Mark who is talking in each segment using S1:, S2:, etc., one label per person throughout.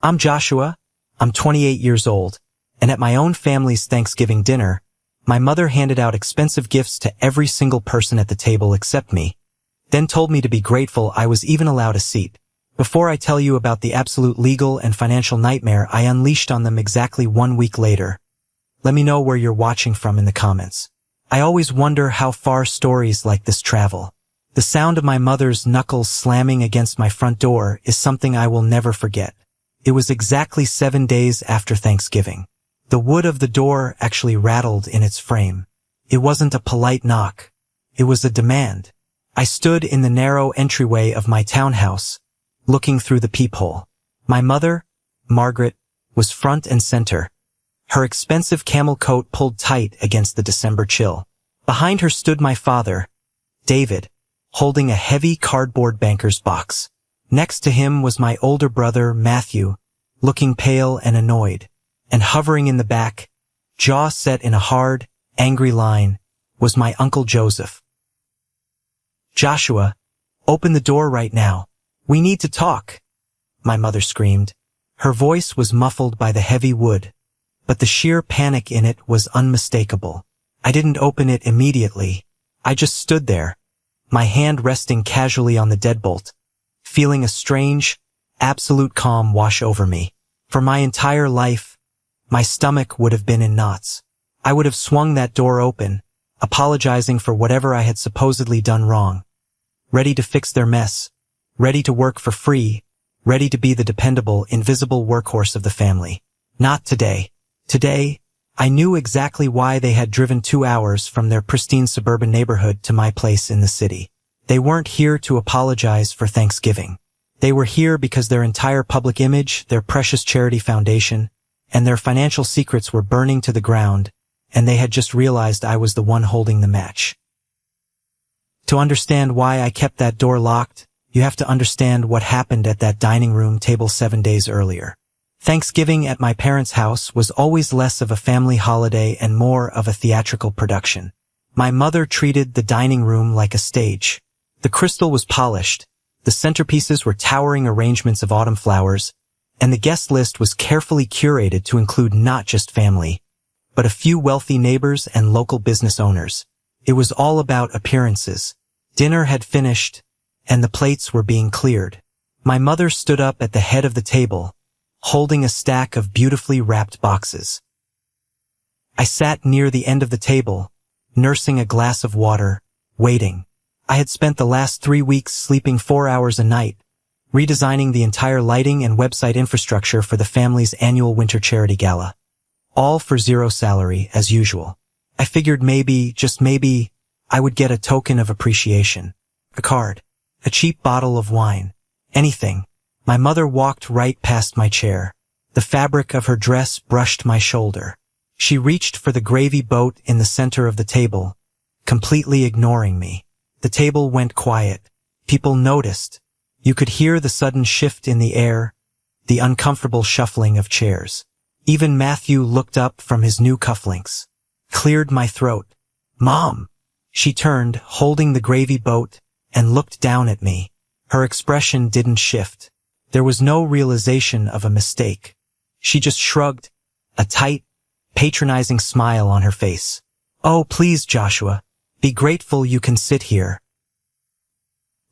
S1: I'm Joshua, I'm 28 years old, and at my own family's Thanksgiving dinner, my mother handed out expensive gifts to every single person at the table except me, then told me to be grateful I was even allowed a seat. Before I tell you about the absolute legal and financial nightmare I unleashed on them exactly 1 week later, let me know where you're watching from in the comments. I always wonder how far stories like this travel. The sound of my mother's knuckles slamming against my front door is something I will never forget. It was exactly 7 days after Thanksgiving. The wood of the door actually rattled in its frame. It wasn't a polite knock. It was a demand. I stood in the narrow entryway of my townhouse, looking through the peephole. My mother, Margaret, was front and center, her expensive camel coat pulled tight against the December chill. Behind her stood my father, David, holding a heavy cardboard banker's box. Next to him was my older brother, Matthew, looking pale and annoyed. And hovering in the back, jaw set in a hard, angry line, was my Uncle Joseph. "Joshua, open the door right now. We need to talk," my mother screamed. Her voice was muffled by the heavy wood, but the sheer panic in it was unmistakable. I didn't open it immediately. I just stood there, my hand resting casually on the deadbolt, feeling a strange, absolute calm wash over me. For my entire life, my stomach would have been in knots. I would have swung that door open, apologizing for whatever I had supposedly done wrong. Ready to fix their mess, ready to work for free, ready to be the dependable, invisible workhorse of the family. Not today. Today, I knew exactly why they had driven 2 hours from their pristine suburban neighborhood to my place in the city. They weren't here to apologize for Thanksgiving. They were here because their entire public image, their precious charity foundation, and their financial secrets were burning to the ground, and they had just realized I was the one holding the match. To understand why I kept that door locked, you have to understand what happened at that dining room table 7 days earlier. Thanksgiving at my parents' house was always less of a family holiday and more of a theatrical production. My mother treated the dining room like a stage. The crystal was polished, the centerpieces were towering arrangements of autumn flowers, and the guest list was carefully curated to include not just family, but a few wealthy neighbors and local business owners. It was all about appearances. Dinner had finished, and the plates were being cleared. My mother stood up at the head of the table, holding a stack of beautifully wrapped boxes. I sat near the end of the table, nursing a glass of water, waiting. I had spent the last 3 weeks sleeping 4 hours a night, redesigning the entire lighting and website infrastructure for the family's annual winter charity gala. All for zero salary, as usual. I figured maybe, just maybe, I would get a token of appreciation. A card. A cheap bottle of wine. Anything. My mother walked right past my chair. The fabric of her dress brushed my shoulder. She reached for the gravy boat in the center of the table, completely ignoring me. The table went quiet. People noticed. You could hear the sudden shift in the air, the uncomfortable shuffling of chairs. Even Matthew looked up from his new cufflinks. Cleared my throat. "Mom!" She turned, holding the gravy boat, and looked down at me. Her expression didn't shift. There was no realization of a mistake. She just shrugged, a tight, patronizing smile on her face. "Oh, please, Joshua. Be grateful you can sit here."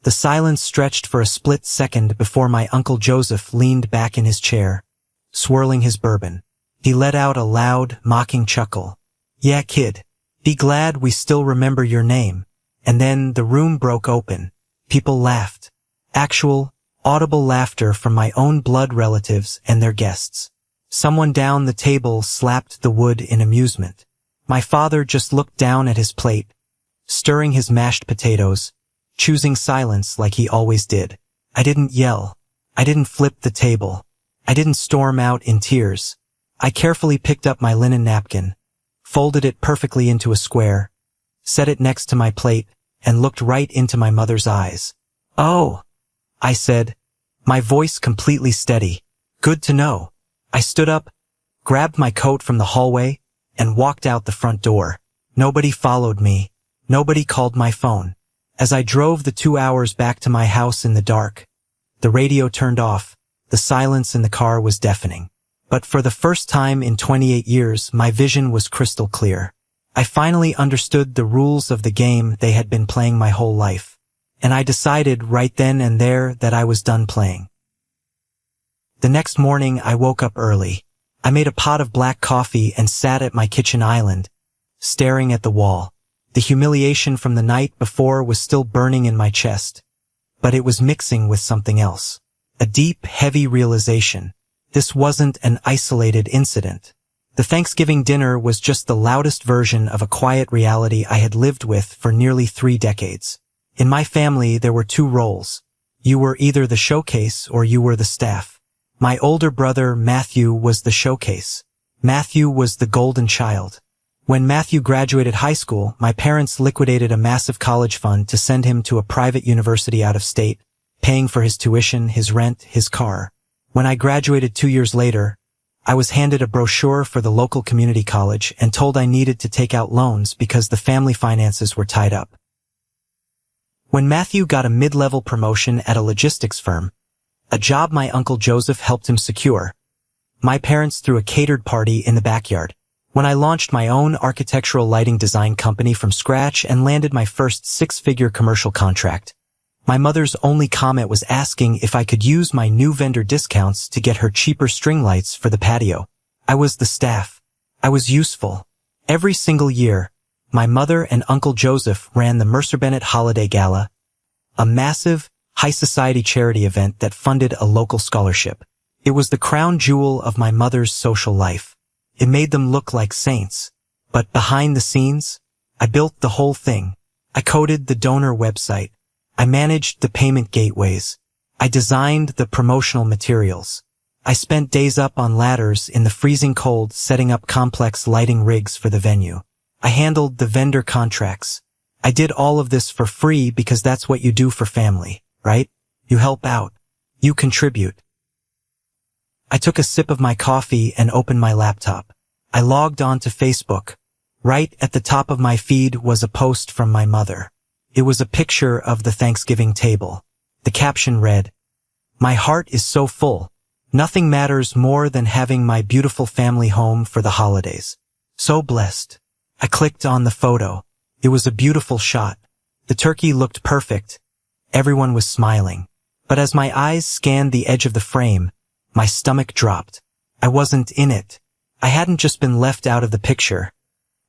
S1: The silence stretched for a split second before my Uncle Joseph leaned back in his chair, swirling his bourbon. He let out a loud, mocking chuckle. "Yeah, kid. Be glad we still remember your name." And then the room broke open. People laughed. Actual, audible laughter from my own blood relatives and their guests. Someone down the table slapped the wood in amusement. My father just looked down at his plate, stirring his mashed potatoes, choosing silence like he always did. I didn't yell. I didn't flip the table. I didn't storm out in tears. I carefully picked up my linen napkin, folded it perfectly into a square, set it next to my plate, and looked right into my mother's eyes. "Oh," I said, my voice completely steady. "Good to know." I stood up, grabbed my coat from the hallway, and walked out the front door. Nobody followed me. Nobody called my phone. As I drove the 2 hours back to my house in the dark, the radio turned off, The silence in the car was deafening. But for the first time in 28 years, my vision was crystal clear. I finally understood the rules of the game they had been playing my whole life. And I decided right then and there that I was done playing. The next morning, I woke up early. I made a pot of black coffee and sat at my kitchen island, staring at the wall. The humiliation from the night before was still burning in my chest, but it was mixing with something else. A deep, heavy realization. This wasn't an isolated incident. The Thanksgiving dinner was just the loudest version of a quiet reality I had lived with for nearly 3 decades. In my family, there were 2 roles. You were either the showcase or you were the staff. My older brother, Matthew, was the showcase. Matthew was the golden child. When Matthew graduated high school, my parents liquidated a massive college fund to send him to a private university out of state, paying for his tuition, his rent, his car. When I graduated 2 years later, I was handed a brochure for the local community college and told I needed to take out loans because the family finances were tied up. When Matthew got a mid-level promotion at a logistics firm, a job my Uncle Joseph helped him secure, my parents threw a catered party in the backyard. When I launched my own architectural lighting design company from scratch and landed my first 6-figure commercial contract, my mother's only comment was asking if I could use my new vendor discounts to get her cheaper string lights for the patio. I was the staff. I was useful. Every single year, my mother and Uncle Joseph ran the Mercer Bennett Holiday Gala, a massive, high society charity event that funded a local scholarship. It was the crown jewel of my mother's social life. It made them look like saints. But behind the scenes, I built the whole thing. I coded the donor website. I managed the payment gateways. I designed the promotional materials. I spent days up on ladders in the freezing cold setting up complex lighting rigs for the venue. I handled the vendor contracts. I did all of this for free because that's what you do for family, right? You help out. You contribute. I took a sip of my coffee and opened my laptop. I logged on to Facebook. Right at the top of my feed was a post from my mother. It was a picture of the Thanksgiving table. The caption read, "My heart is so full. Nothing matters more than having my beautiful family home for the holidays. So blessed." I clicked on the photo. It was a beautiful shot. The turkey looked perfect. Everyone was smiling. But as my eyes scanned the edge of the frame, my stomach dropped. I wasn't in it. I hadn't just been left out of the picture.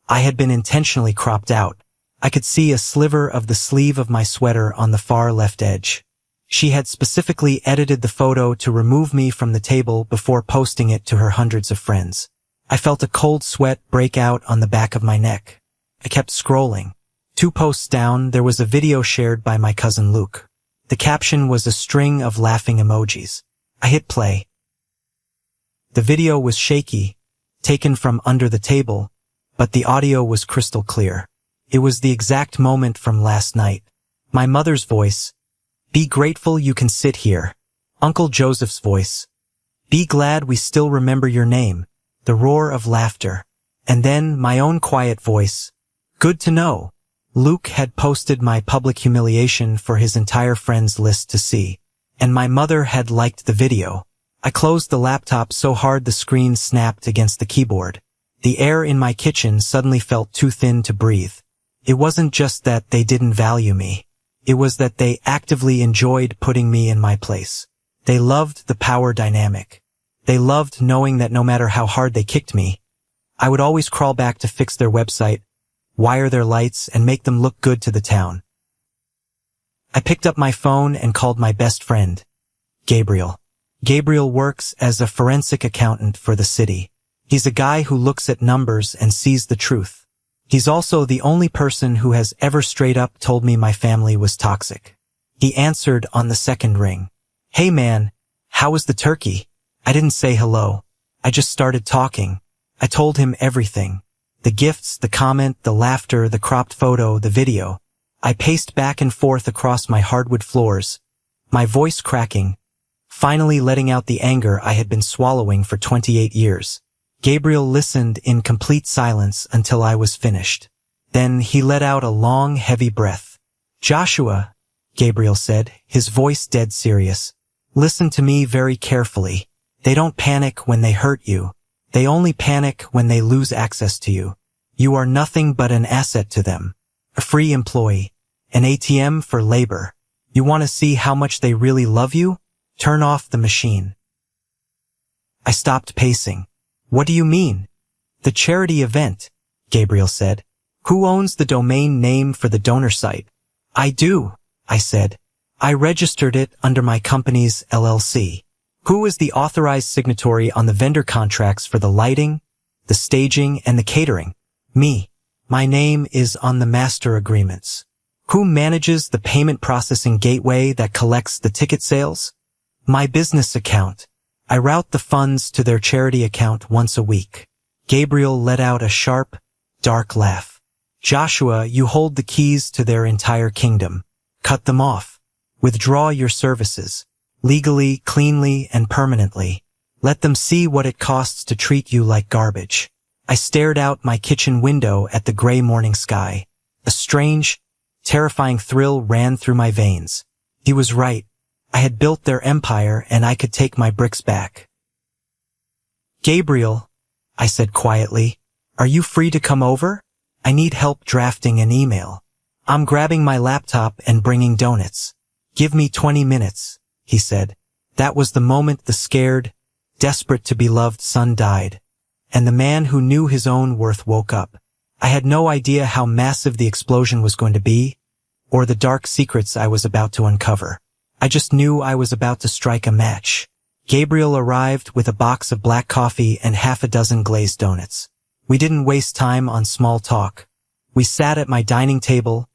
S1: I had been intentionally cropped out. I could see a sliver of the sleeve of my sweater on the far left edge. She had specifically edited the photo to remove me from the table before posting it to her hundreds of friends. I felt a cold sweat break out on the back of my neck. I kept scrolling. 2 posts down, there was a video shared by my cousin Luke. The caption was a string of laughing emojis. I hit play. The video was shaky, taken from under the table, but the audio was crystal clear. It was the exact moment from last night. My mother's voice, "Be grateful you can sit here." Uncle Joseph's voice, "Be glad we still remember your name." The roar of laughter. And then my own quiet voice, "Good to know." Luke had posted my public humiliation for his entire friends list to see. And my mother had liked the video. I closed the laptop so hard the screen snapped against the keyboard. The air in my kitchen suddenly felt too thin to breathe. It wasn't just that they didn't value me. It was that they actively enjoyed putting me in my place. They loved the power dynamic. They loved knowing that no matter how hard they kicked me, I would always crawl back to fix their website, wire their lights, and make them look good to the town. I picked up my phone and called my best friend, Gabriel. Gabriel works as a forensic accountant for the city. He's a guy who looks at numbers and sees the truth. He's also the only person who has ever straight up told me my family was toxic. He answered on the second ring. "Hey man, how was the turkey?" I didn't say hello. I just started talking. I told him everything. The gifts, the comment, the laughter, the cropped photo, the video. I paced back and forth across my hardwood floors, my voice cracking, finally letting out the anger I had been swallowing for 28 years. Gabriel listened in complete silence until I was finished. Then he let out a long, heavy breath. "Joshua," Gabriel said, his voice dead serious, Listen to me very carefully. They don't panic when they hurt you. They only panic when they lose access to you. You are nothing but an asset to them. A free employee. An ATM for labor. You want to see how much they really love you? Turn off the machine. I stopped pacing. What do you mean? The charity event, Gabriel said. Who owns the domain name for the donor site? I do, I said. I registered it under my company's LLC. Who is the authorized signatory on the vendor contracts for the lighting, the staging, and the catering? Me. My name is on the master agreements. Who manages the payment processing gateway that collects the ticket sales? My business account. I route the funds to their charity account once a week. Gabriel let out a sharp, dark laugh. Joshua, you hold the keys to their entire kingdom. Cut them off. Withdraw your services. Legally, cleanly, and permanently. Let them see what it costs to treat you like garbage. I stared out my kitchen window at the gray morning sky. A strange, terrifying thrill ran through my veins. He was right. I had built their empire and I could take my bricks back. Gabriel, I said quietly, are you free to come over? I need help drafting an email. I'm grabbing my laptop and bringing donuts. Give me 20 minutes, he said. That was the moment the scared, desperate to be loved son died, and the man who knew his own worth woke up. I had no idea how massive the explosion was going to be, or the dark secrets I was about to uncover. I just knew I was about to strike a match. Gabriel arrived with a box of black coffee and half a dozen glazed donuts. We didn't waste time on small talk. We sat at my dining table,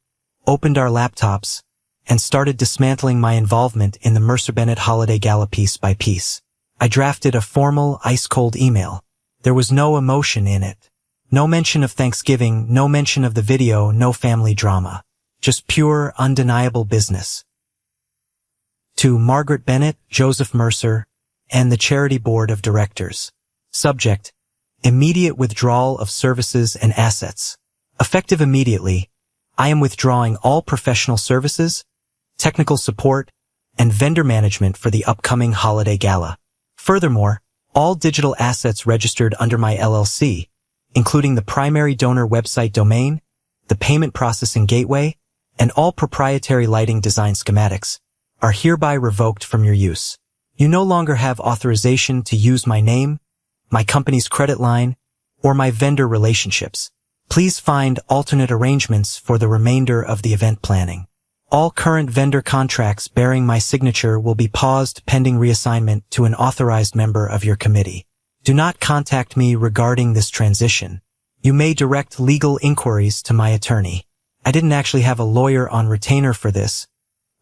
S1: opened our laptops, and started dismantling my involvement in the Mercer Bennett Holiday Gala piece by piece. I drafted a formal, ice-cold email. There was no emotion in it. No mention of Thanksgiving, no mention of the video, no family drama. Just pure, undeniable business. To Margaret Bennett, Joseph Mercer, and the Charity Board of Directors. Subject: immediate withdrawal of services and assets. Effective immediately, I am withdrawing all professional services, technical support, and vendor management for the upcoming holiday gala. Furthermore, all digital assets registered under my LLC, including the primary donor website domain, the payment processing gateway, and all proprietary lighting design schematics, are hereby revoked from your use. You no longer have authorization to use my name, my company's credit line, or my vendor relationships. Please find alternate arrangements for the remainder of the event planning. All current vendor contracts bearing my signature will be paused pending reassignment to an authorized member of your committee. Do not contact me regarding this transition. You may direct legal inquiries to my attorney. I didn't actually have a lawyer on retainer for this,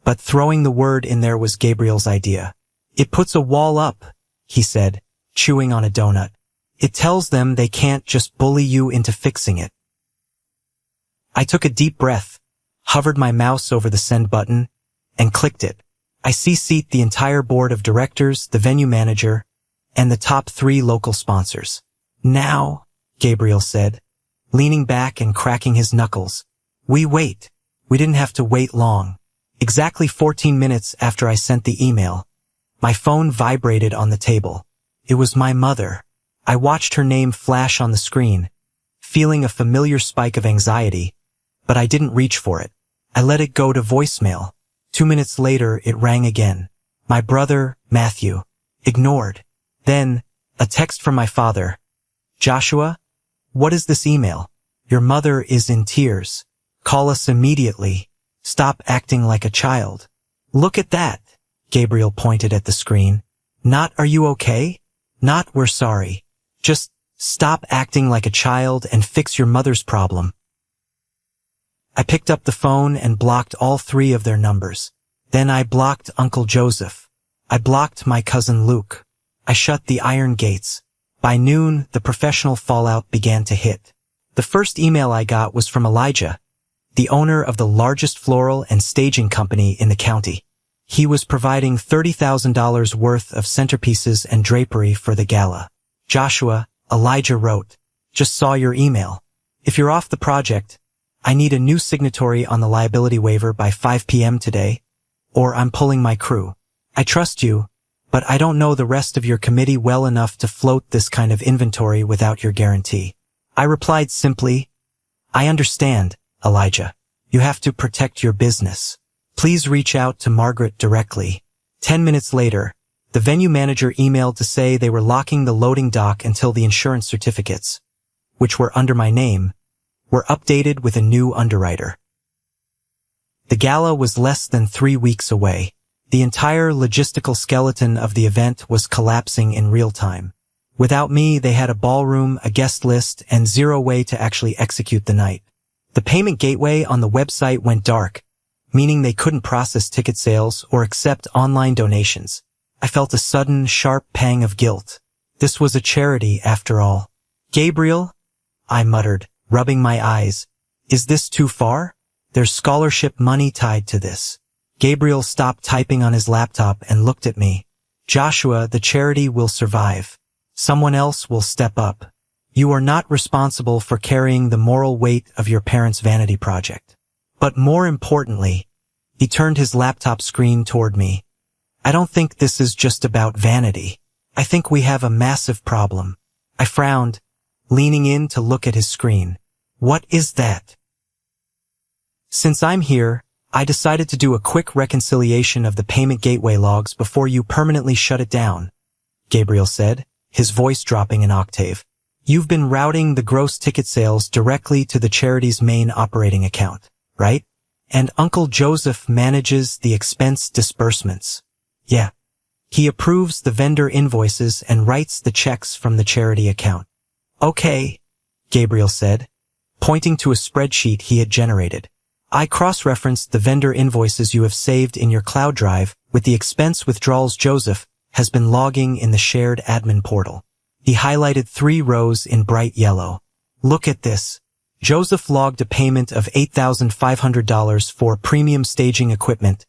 S1: but throwing the word in there was Gabriel's idea. It puts a wall up, he said, chewing on a donut. It tells them they can't just bully you into fixing it. I took a deep breath, hovered my mouse over the send button, and clicked it. I CC'd the entire board of directors, the venue manager, and the top 3 local sponsors. Now, Gabriel said, leaning back and cracking his knuckles. We wait. We didn't have to wait long. Exactly 14 minutes after I sent the email, my phone vibrated on the table. It was my mother. I watched her name flash on the screen, feeling a familiar spike of anxiety, but I didn't reach for it. I let it go to voicemail. 2 minutes later, it rang again. My brother, Matthew. Ignored. Then, a text from my father. Joshua, what is this email? Your mother is in tears. Call us immediately. Stop acting like a child. Look at that. Gabriel pointed at the screen. Not are you okay? Not we're sorry. Just stop acting like a child and fix your mother's problem. I picked up the phone and blocked all 3 of their numbers. Then I blocked Uncle Joseph. I blocked my cousin Luke. I shut the iron gates. By noon, the professional fallout began to hit. The first email I got was from Elijah, the owner of the largest floral and staging company in the county. He was providing $30,000 worth of centerpieces and drapery for the gala. Joshua, Elijah wrote, just saw your email. If you're off the project, I need a new signatory on the liability waiver by 5 p.m. today, or I'm pulling my crew. I trust you, but I don't know the rest of your committee well enough to float this kind of inventory without your guarantee. I replied simply, I understand, Elijah. You have to protect your business. Please reach out to Margaret directly. 10 minutes later, the venue manager emailed to say they were locking the loading dock until the insurance certificates, which were under my name, were updated with a new underwriter. The gala was less than 3 weeks away. The entire logistical skeleton of the event was collapsing in real time. Without me, they had a ballroom, a guest list, and zero way to actually execute the night. The payment gateway on the website went dark, meaning they couldn't process ticket sales or accept online donations. I felt a sudden, sharp pang of guilt. This was a charity, after all. Gabriel, I muttered, rubbing my eyes. Is this too far? There's scholarship money tied to this. Gabriel stopped typing on his laptop and looked at me. Joshua, the charity will survive. Someone else will step up. You are not responsible for carrying the moral weight of your parents' vanity project. But more importantly, he turned his laptop screen toward me. I don't think this is just about vanity. I think we have a massive problem. I frowned, leaning in to look at his screen. What is that? Since I'm here, I decided to do a quick reconciliation of the payment gateway logs before you permanently shut it down, Gabriel said, his voice dropping an octave. You've been routing the gross ticket sales directly to the charity's main operating account, right? And Uncle Joseph manages the expense disbursements. Yeah. He approves the vendor invoices and writes the checks from the charity account. Okay, Gabriel said, pointing to a spreadsheet he had generated. I cross-referenced the vendor invoices you have saved in your cloud drive with the expense withdrawals Joseph has been logging in the shared admin portal. He highlighted 3 rows in bright yellow. Look at this. Joseph logged a payment of $8,500 for premium staging equipment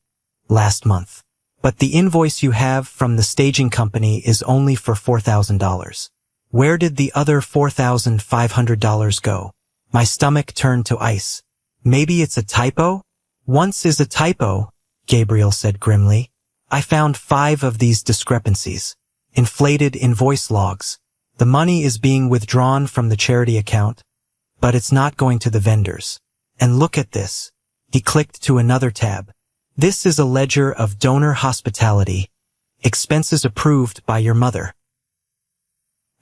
S1: last month. But the invoice you have from the staging company is only for $4,000. Where did the other $4,500 go? My stomach turned to ice. Maybe it's a typo? Once is a typo, Gabriel said grimly. I found 5 of these discrepancies. Inflated invoice logs. The money is being withdrawn from the charity account, but it's not going to the vendors. And look at this. He clicked to another tab. This is a ledger of donor hospitality. Expenses approved by your mother.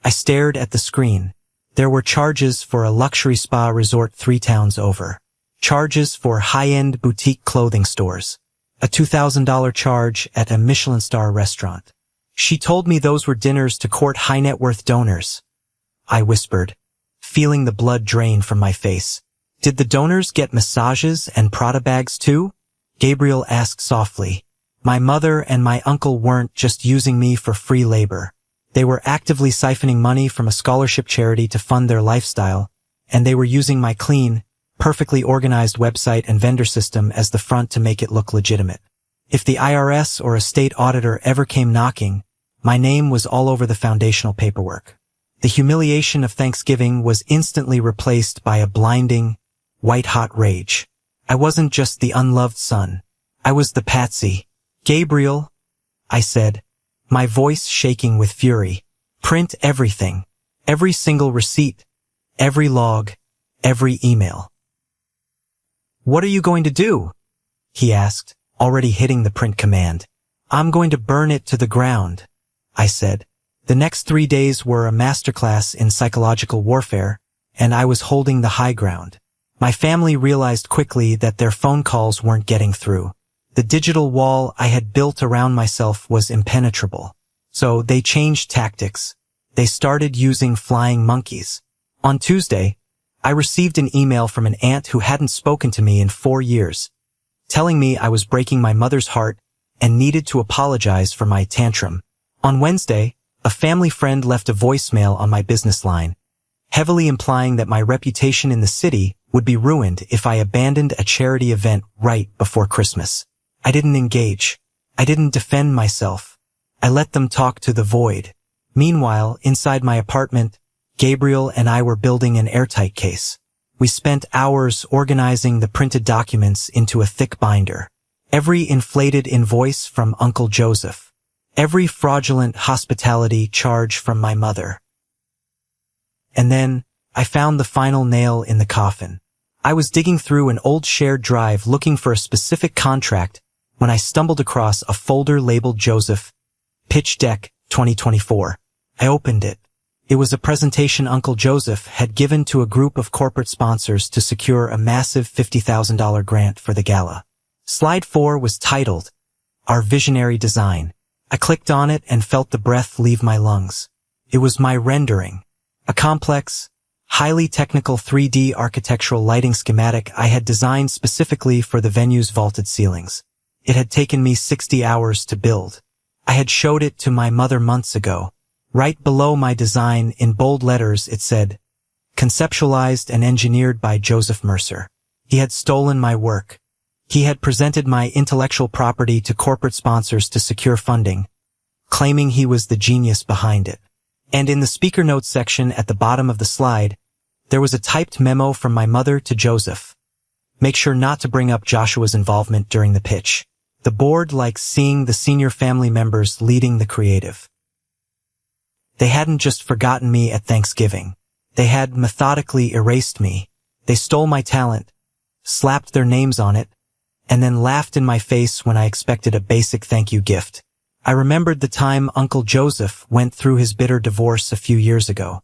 S1: I stared at the screen. There were charges for a luxury spa resort 3 towns over. Charges for high-end boutique clothing stores. A $2,000 charge at a Michelin star restaurant. She told me those were dinners to court high-net-worth donors. I whispered, feeling the blood drain from my face. Did the donors get massages and Prada bags too? Gabriel asked softly. My mother and my uncle weren't just using me for free labor. They were actively siphoning money from a scholarship charity to fund their lifestyle, and they were using my clean, perfectly organized website and vendor system as the front to make it look legitimate. If the IRS or a state auditor ever came knocking, my name was all over the foundational paperwork. The humiliation of Thanksgiving was instantly replaced by a blinding, white-hot rage. I wasn't just the unloved son. I was the patsy. Gabriel, I said, my voice shaking with fury. Print everything. Every single receipt. Every log. Every email. What are you going to do? He asked, already hitting the print command. I'm going to burn it to the ground, I said. The next 3 days were a masterclass in psychological warfare, and I was holding the high ground. My family realized quickly that their phone calls weren't getting through. The digital wall I had built around myself was impenetrable. So they changed tactics. They started using flying monkeys. On Tuesday, I received an email from an aunt who hadn't spoken to me in 4 years, telling me I was breaking my mother's heart and needed to apologize for my tantrum. On Wednesday, a family friend left a voicemail on my business line, heavily implying that my reputation in the city would be ruined if I abandoned a charity event right before Christmas. I didn't engage. I didn't defend myself. I let them talk to the void. Meanwhile, inside my apartment, Gabriel and I were building an airtight case. We spent hours organizing the printed documents into a thick binder. Every inflated invoice from Uncle Joseph. every fraudulent hospitality charge from my mother. And then, I found the final nail in the coffin. I was digging through an old shared drive looking for a specific contract when I stumbled across a folder labeled Joseph, Pitch Deck 2024. I opened it. It was a presentation Uncle Joseph had given to a group of corporate sponsors to secure a massive $50,000 grant for the gala. Slide 4 was titled, Our Visionary Design. I clicked on it and felt the breath leave my lungs. It was my rendering. A complex, highly technical 3D architectural lighting schematic I had designed specifically for the venue's vaulted ceilings. It had taken me 60 hours to build. I had showed it to my mother months ago. Right below my design, in bold letters, it said, Conceptualized and engineered by Joseph Mercer. He had stolen my work. He had presented my intellectual property to corporate sponsors to secure funding, claiming he was the genius behind it. And in the speaker notes section at the bottom of the slide, there was a typed memo from my mother to Joseph. Make sure not to bring up Joshua's involvement during the pitch. The board likes seeing the senior family members leading the creative. They hadn't just forgotten me at Thanksgiving. They had methodically erased me. They stole my talent, slapped their names on it, and then laughed in my face when I expected a basic thank you gift. I remembered the time Uncle Joseph went through his bitter divorce a few years ago.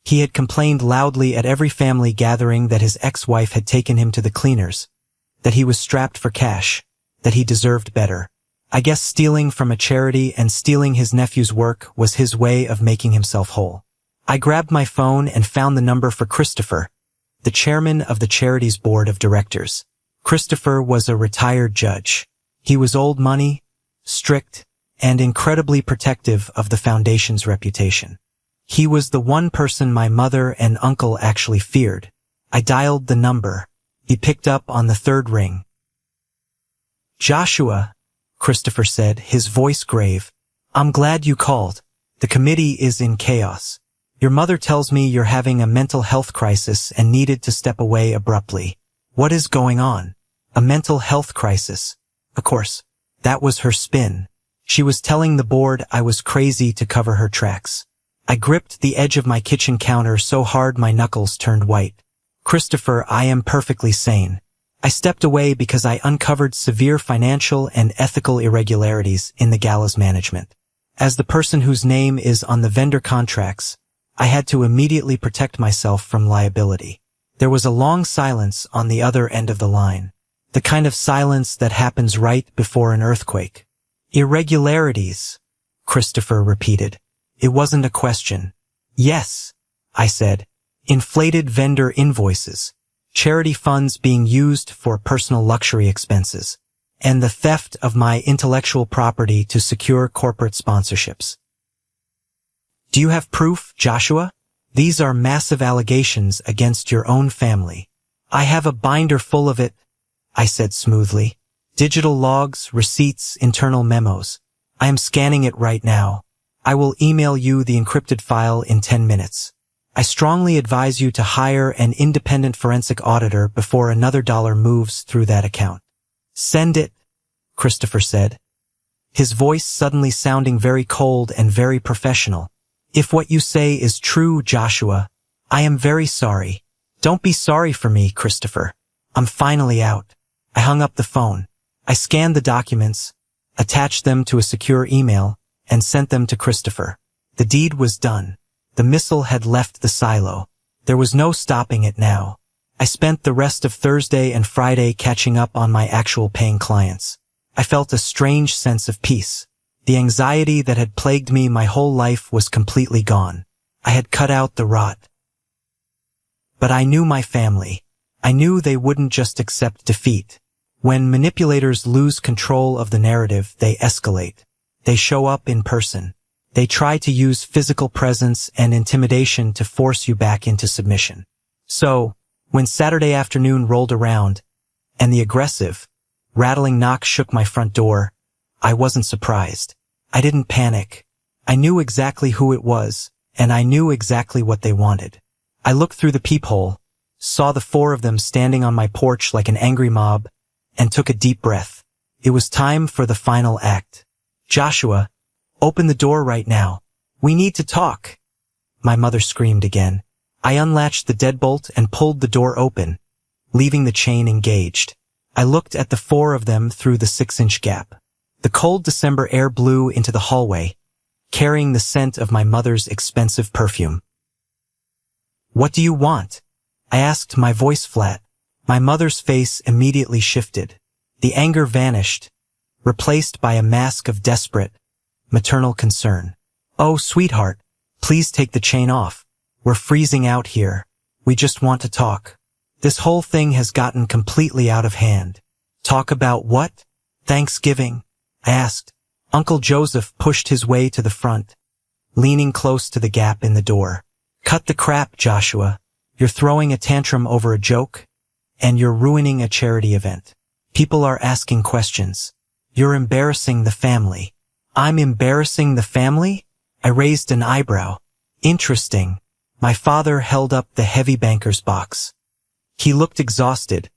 S1: He had complained loudly at every family gathering that his ex-wife had taken him to the cleaners, that he was strapped for cash, that he deserved better. I guess stealing from a charity and stealing his nephew's work was his way of making himself whole. I grabbed my phone and found the number for Christopher, the chairman of the charity's board of directors. Christopher was a retired judge. He was old money, strict, and incredibly protective of the foundation's reputation. He was the one person my mother and uncle actually feared. I dialed the number. He picked up on the third ring. Joshua, Christopher said, his voice grave. I'm glad you called. The committee is in chaos. Your mother tells me you're having a mental health crisis and needed to step away abruptly. What is going on? A mental health crisis. Of course, that was her spin. She was telling the board I was crazy to cover her tracks. I gripped the edge of my kitchen counter so hard my knuckles turned white. Christopher, I am perfectly sane. I stepped away because I uncovered severe financial and ethical irregularities in the gala's management. As the person whose name is on the vendor contracts, I had to immediately protect myself from liability. There was a long silence on the other end of the line. The kind of silence that happens right before an earthquake. Irregularities, Christopher repeated. It wasn't a question. Yes, I said. Inflated vendor invoices, charity funds being used for personal luxury expenses, and the theft of my intellectual property to secure corporate sponsorships. Do you have proof, Joshua? These are massive allegations against your own family. I have a binder full of it, I said smoothly. Digital logs, receipts, internal memos. I am scanning it right now. I will email you the encrypted file in 10 minutes. I strongly advise you to hire an independent forensic auditor before another dollar moves through that account. Send it, Christopher said, his voice suddenly sounding very cold and very professional. If what you say is true, Joshua, I am very sorry. Don't be sorry for me, Christopher. I'm finally out. I hung up the phone. I scanned the documents, attached them to a secure email, and sent them to Christopher. The deed was done. The missile had left the silo. There was no stopping it now. I spent the rest of Thursday and Friday catching up on my actual paying clients. I felt a strange sense of peace. The anxiety that had plagued me my whole life was completely gone. I had cut out the rot. But I knew my family. I knew they wouldn't just accept defeat. When manipulators lose control of the narrative, they escalate. They show up in person. They try to use physical presence and intimidation to force you back into submission. So, when Saturday afternoon rolled around, and the aggressive, rattling knock shook my front door, I wasn't surprised. I didn't panic. I knew exactly who it was, and I knew exactly what they wanted. I looked through the peephole, saw the four of them standing on my porch like an angry mob, and took a deep breath. It was time for the final act. Joshua, Open the door right now. We need to talk. My mother screamed again. I unlatched the deadbolt and pulled the door open, leaving the chain engaged. I looked at the four of them through the 6-inch gap. The cold December air blew into the hallway, carrying the scent of my mother's expensive perfume. What do you want? I asked, my voice flat. My mother's face immediately shifted. The anger vanished, replaced by a mask of desperate, maternal concern. Oh, sweetheart, please take the chain off. We're freezing out here. We just want to talk. This whole thing has gotten completely out of hand. Talk about what? Thanksgiving? I asked. Uncle Joseph pushed his way to the front, leaning close to the gap in the door. Cut the crap, Joshua. You're throwing a tantrum over a joke, and you're ruining a charity event. People are asking questions. You're embarrassing the family. I'm embarrassing the family? I raised an eyebrow. Interesting. My father held up the heavy banker's box. He looked exhausted,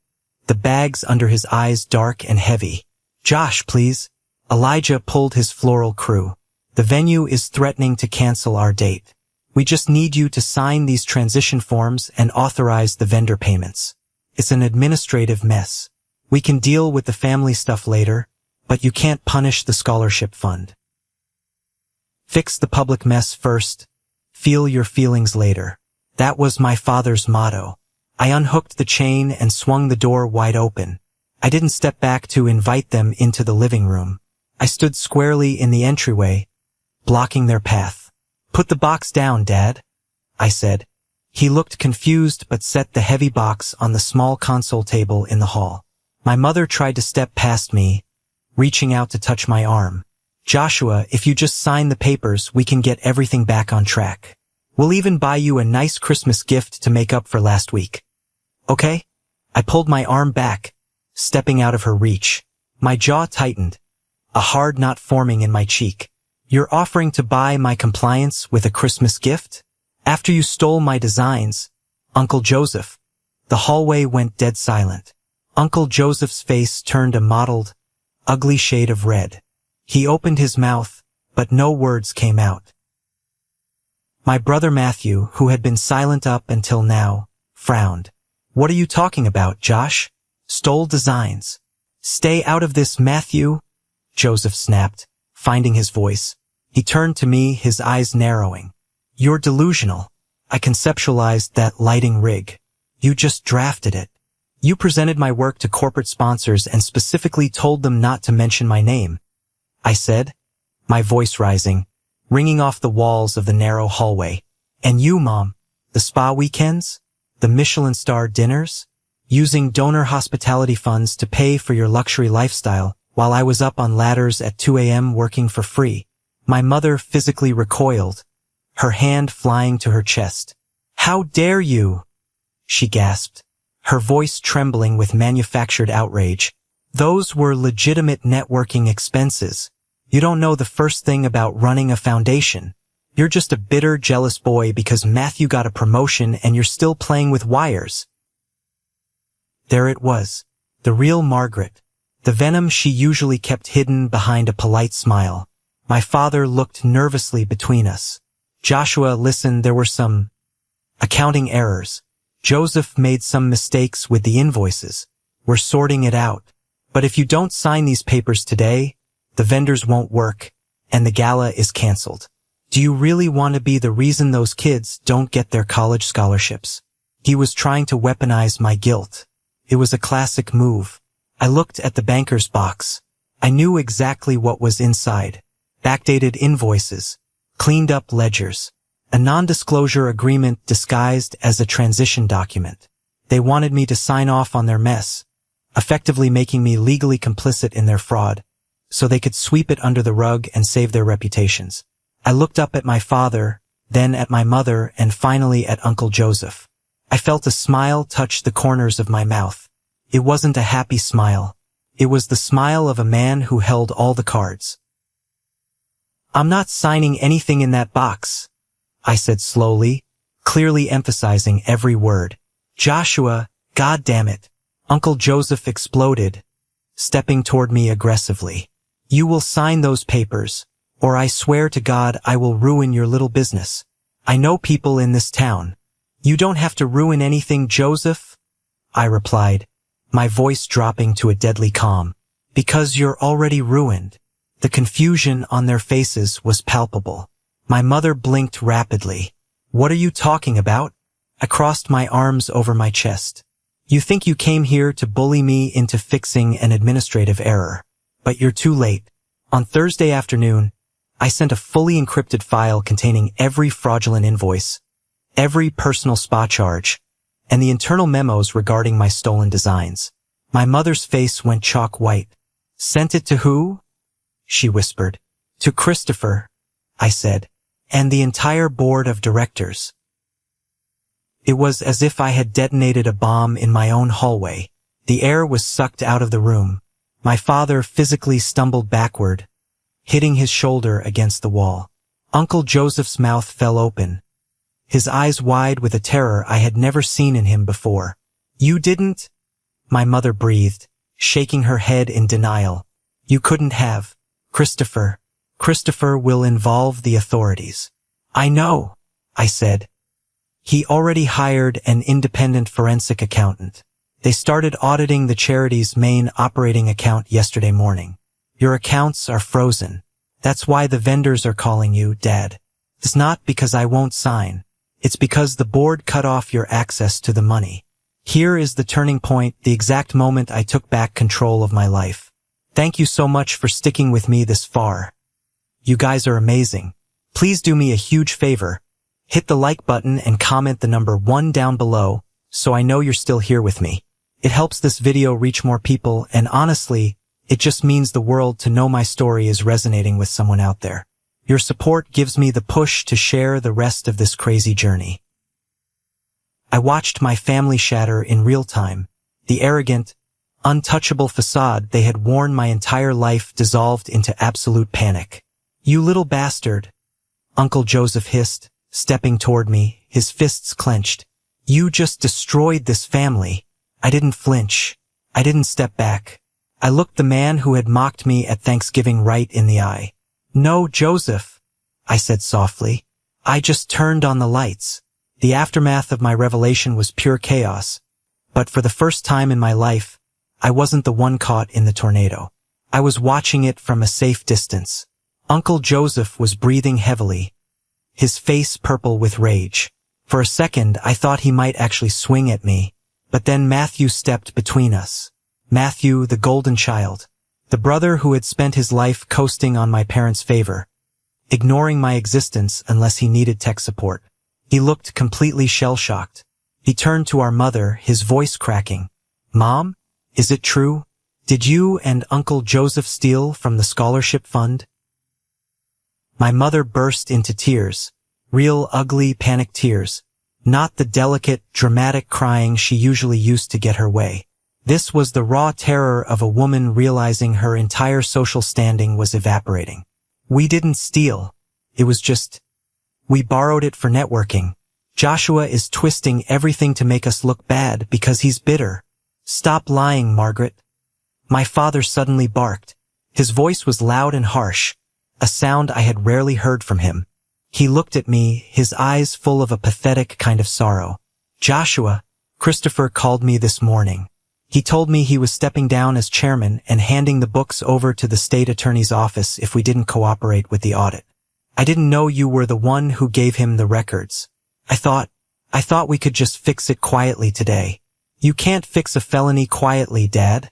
S1: the bags under his eyes dark and heavy. Josh, please. Elijah pulled his floral crew. The venue is threatening to cancel our date. We just need you to sign these transition forms and authorize the vendor payments. It's an administrative mess. We can deal with the family stuff later, but you can't punish the scholarship fund. Fix the public mess first. Feel your feelings later. That was my father's motto. I unhooked the chain and swung the door wide open. I didn't step back to invite them into the living room. I stood squarely in the entryway, blocking their path. Put the box down, Dad, I said. He looked confused but set the heavy box on the small console table in the hall. My mother tried to step past me, reaching out to touch my arm. Joshua, if you just sign the papers, we can get everything back on track. We'll even buy you a nice Christmas gift to make up for last week. Okay? I pulled my arm back, stepping out of her reach. My jaw tightened, a hard knot forming in my cheek. You're offering to buy my compliance with a Christmas gift? After you stole my designs, Uncle Joseph. The hallway went dead silent. Uncle Joseph's face turned a mottled, ugly shade of red. He opened his mouth, but no words came out. My brother Matthew, who had been silent up until now, frowned. What are you talking about, Josh? Stole designs. Stay out of this, Matthew, Joseph snapped, finding his voice. He turned to me, his eyes narrowing. You're delusional. I conceptualized that lighting rig. You just drafted it. You presented my work to corporate sponsors and specifically told them not to mention my name, I said, my voice rising, ringing off the walls of the narrow hallway. And you, Mom, the spa weekends? The Michelin-star dinners? Using donor hospitality funds to pay for your luxury lifestyle while I was up on ladders at 2 a.m. working for free. My mother physically recoiled, her hand flying to her chest. How dare you? She gasped, her voice trembling with manufactured outrage. Those were legitimate networking expenses. You don't know the first thing about running a foundation. You're just a bitter, jealous boy because Matthew got a promotion and you're still playing with wires. There it was, the real Margaret, the venom she usually kept hidden behind a polite smile. My father looked nervously between us. Joshua, listen, there were some accounting errors. Joseph made some mistakes with the invoices. We're sorting it out. But if you don't sign these papers today, the vendors won't work, and the gala is canceled. Do you really want to be the reason those kids don't get their college scholarships? He was trying to weaponize my guilt. It was a classic move. I looked at the banker's box. I knew exactly what was inside. Backdated invoices, cleaned up ledgers, a non-disclosure agreement disguised as a transition document. They wanted me to sign off on their mess, effectively making me legally complicit in their fraud, so they could sweep it under the rug and save their reputations. I looked up at my father, then at my mother, and finally at Uncle Joseph. I felt a smile touch the corners of my mouth. It wasn't a happy smile. It was the smile of a man who held all the cards. I'm not signing anything in that box, I said slowly, clearly emphasizing every word. Joshua, goddammit, Uncle Joseph exploded, stepping toward me aggressively. You will sign those papers, or I swear to God I will ruin your little business. I know people in this town. You don't have to ruin anything, Joseph, I replied, my voice dropping to a deadly calm. Because you're already ruined. The confusion on their faces was palpable. My mother blinked rapidly. What are you talking about? I crossed my arms over my chest. You think you came here to bully me into fixing an administrative error. But you're too late. On Thursday afternoon, I sent a fully encrypted file containing every fraudulent invoice, every personal spa charge, and the internal memos regarding my stolen designs. My mother's face went chalk white. Sent it to who? She whispered. To Christopher, I said, and the entire board of directors. It was as if I had detonated a bomb in my own hallway. The air was sucked out of the room. My father physically stumbled backward, hitting his shoulder against the wall. Uncle Joseph's mouth fell open, his eyes wide with a terror I had never seen in him before. You didn't? My mother breathed, shaking her head in denial. You couldn't have. Christopher will involve the authorities. I know, I said. He already hired an independent forensic accountant. They started auditing the charity's main operating account yesterday morning. Your accounts are frozen. That's why the vendors are calling you, Dad. It's not because I won't sign. It's because the board cut off your access to the money. Here is the turning point, the exact moment I took back control of my life. Thank you so much for sticking with me this far. You guys are amazing. Please do me a huge favor. Hit the like button and comment the number 1 down below so I know you're still here with me. It helps this video reach more people, and honestly, it just means the world to know my story is resonating with someone out there. Your support gives me the push to share the rest of this crazy journey. I watched my family shatter in real time. The arrogant, untouchable facade they had worn my entire life dissolved into absolute panic. You little bastard, Uncle Joseph hissed, stepping toward me, his fists clenched. You just destroyed this family. I didn't flinch. I didn't step back. I looked the man who had mocked me at Thanksgiving right in the eye. No, Joseph, I said softly. I just turned on the lights. The aftermath of my revelation was pure chaos. But for the first time in my life, I wasn't the one caught in the tornado. I was watching it from a safe distance. Uncle Joseph was breathing heavily, his face purple with rage. For a second, I thought he might actually swing at me. But then Matthew stepped between us. Matthew, the golden child. The brother who had spent his life coasting on my parents' favor, ignoring my existence unless he needed tech support. He looked completely shell-shocked. He turned to our mother, his voice cracking. Mom, is it true? Did you and Uncle Joseph steal from the scholarship fund? My mother burst into tears, real ugly panic tears, not the delicate, dramatic crying she usually used to get her way. This was the raw terror of a woman realizing her entire social standing was evaporating. We didn't steal. It was just, we borrowed it for networking. Joshua is twisting everything to make us look bad because he's bitter. Stop lying, Margaret. My father suddenly barked. His voice was loud and harsh, a sound I had rarely heard from him. He looked at me, his eyes full of a pathetic kind of sorrow. Joshua, Christopher called me this morning. He told me he was stepping down as chairman and handing the books over to the state attorney's office if we didn't cooperate with the audit. I didn't know you were the one who gave him the records. I thought we could just fix it quietly today. You can't fix a felony quietly, Dad,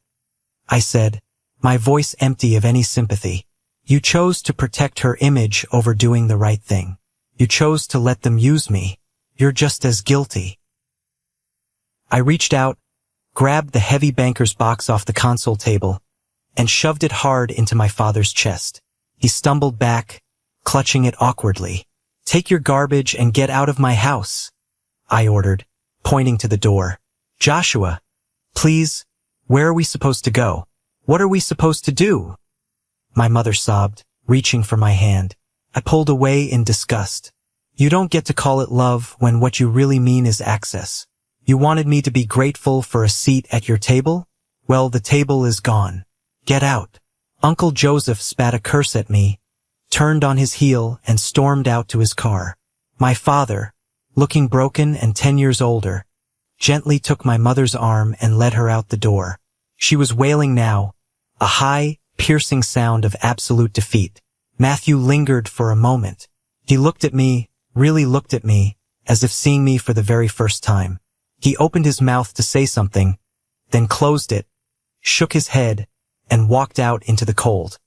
S1: I said, my voice empty of any sympathy. You chose to protect her image over doing the right thing. You chose to let them use me. You're just as guilty. I reached out, grabbed the heavy banker's box off the console table, and shoved it hard into my father's chest. He stumbled back, clutching it awkwardly. Take your garbage and get out of my house, I ordered, pointing to the door. Joshua, please, where are we supposed to go? What are we supposed to do? My mother sobbed, reaching for my hand. I pulled away in disgust. You don't get to call it love when what you really mean is access. You wanted me to be grateful for a seat at your table? Well, the table is gone. Get out. Uncle Joseph spat a curse at me, turned on his heel, and stormed out to his car. My father, looking broken and 10 years older, gently took my mother's arm and led her out the door. She was wailing now, a high, piercing sound of absolute defeat. Matthew lingered for a moment. He looked at me, really looked at me, as if seeing me for the very first time. He opened his mouth to say something, then closed it, shook his head, and walked out into the cold.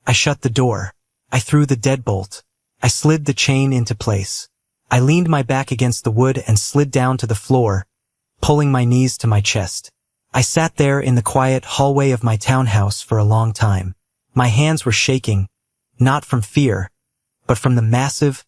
S1: I shut the door. I threw the deadbolt. I slid the chain into place. I leaned my back against the wood and slid down to the floor, pulling my knees to my chest. I sat there in the quiet hallway of my townhouse for a long time. My hands were shaking, not from fear, but from the massive,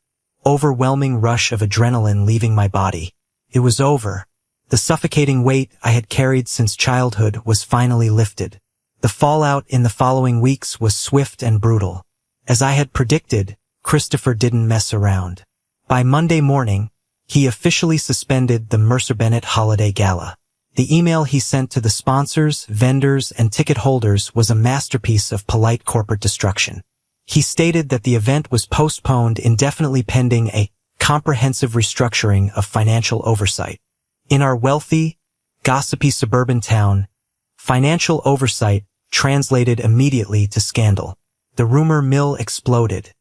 S1: overwhelming rush of adrenaline leaving my body. It was over. The suffocating weight I had carried since childhood was finally lifted. The fallout in the following weeks was swift and brutal. As I had predicted, Christopher didn't mess around. By Monday morning, he officially suspended the Mercer Bennett Holiday Gala. The email he sent to the sponsors, vendors, and ticket holders was a masterpiece of polite corporate destruction. He stated that the event was postponed indefinitely pending a comprehensive restructuring of financial oversight. In our wealthy, gossipy suburban town, financial oversight translated immediately to scandal. The rumor mill exploded.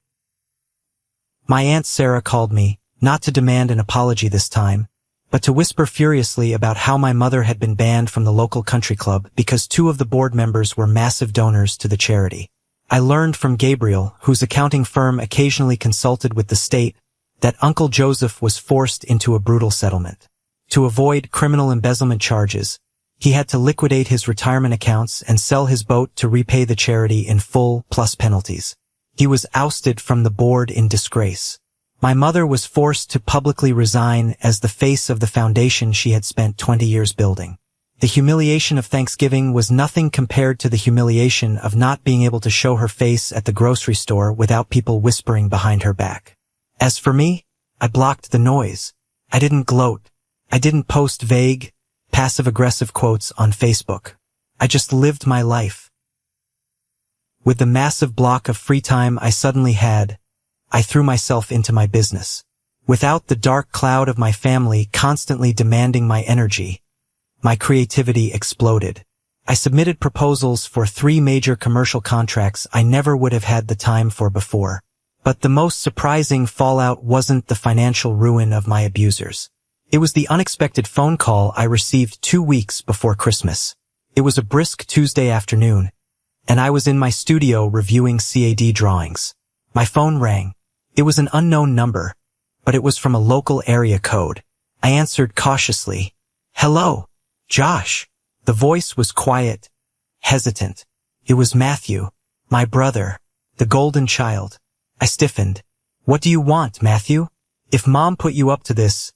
S1: My Aunt Sarah called me, not to demand an apology this time, but to whisper furiously about how my mother had been banned from the local country club because 2 of the board members were massive donors to the charity. I learned from Gabriel, whose accounting firm occasionally consulted with the state, that Uncle Joseph was forced into a brutal settlement. To avoid criminal embezzlement charges, he had to liquidate his retirement accounts and sell his boat to repay the charity in full plus penalties. He was ousted from the board in disgrace. My mother was forced to publicly resign as the face of the foundation she had spent 20 years building. The humiliation of Thanksgiving was nothing compared to the humiliation of not being able to show her face at the grocery store without people whispering behind her back. As for me, I blocked the noise. I didn't gloat. I didn't post vague, passive-aggressive quotes on Facebook. I just lived my life. With the massive block of free time I suddenly had, I threw myself into my business. Without the dark cloud of my family constantly demanding my energy, my creativity exploded. I submitted proposals for 3 major commercial contracts I never would have had the time for before. But the most surprising fallout wasn't the financial ruin of my abusers. It was the unexpected phone call I received 2 weeks before Christmas. It was a brisk Tuesday afternoon, and I was in my studio reviewing CAD drawings. My phone rang. It was an unknown number, but it was from a local area code. I answered cautiously. "Hello, Josh." The voice was quiet, hesitant. It was Matthew, my brother, the golden child. I stiffened. "What do you want, Matthew? If Mom put you up to this—"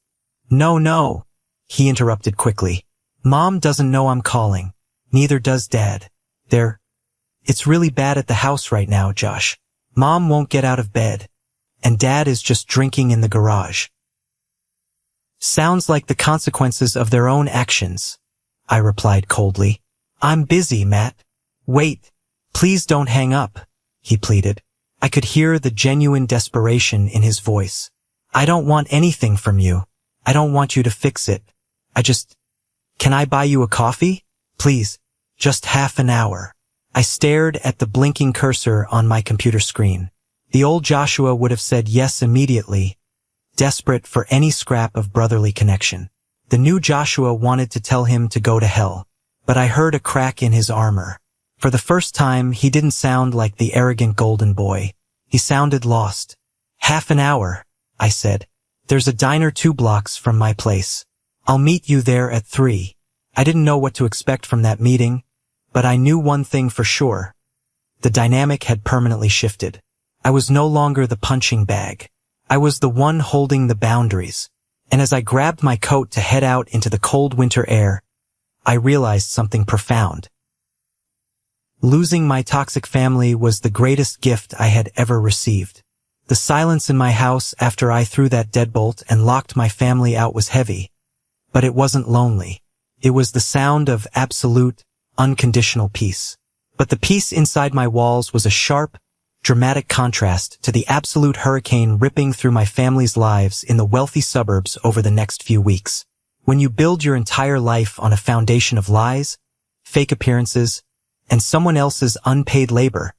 S1: No, he interrupted quickly. "Mom doesn't know I'm calling. Neither does Dad. It's really bad at the house right now, Josh. Mom won't get out of bed, and Dad is just drinking in the garage." "Sounds like the consequences of their own actions," I replied coldly. "I'm busy, Matt." "Wait, please don't hang up," he pleaded. I could hear the genuine desperation in his voice. "I don't want anything from you. I don't want you to fix it. Can I buy you a coffee? Please, just half an hour." I stared at the blinking cursor on my computer screen. The old Joshua would have said yes immediately, desperate for any scrap of brotherly connection. The new Joshua wanted to tell him to go to hell, but I heard a crack in his armor. For the first time, he didn't sound like the arrogant golden boy. He sounded lost. "Half an hour," I said. "There's a diner 2 blocks from my place. I'll meet you there at 3. I didn't know what to expect from that meeting, but I knew one thing for sure. The dynamic had permanently shifted. I was no longer the punching bag. I was the one holding the boundaries. And as I grabbed my coat to head out into the cold winter air, I realized something profound. Losing my toxic family was the greatest gift I had ever received. The silence in my house after I threw that deadbolt and locked my family out was heavy, but it wasn't lonely. It was the sound of absolute, unconditional peace. But the peace inside my walls was a sharp, dramatic contrast to the absolute hurricane ripping through my family's lives in the wealthy suburbs over the next few weeks. When you build your entire life on a foundation of lies, fake appearances, and someone else's unpaid labor,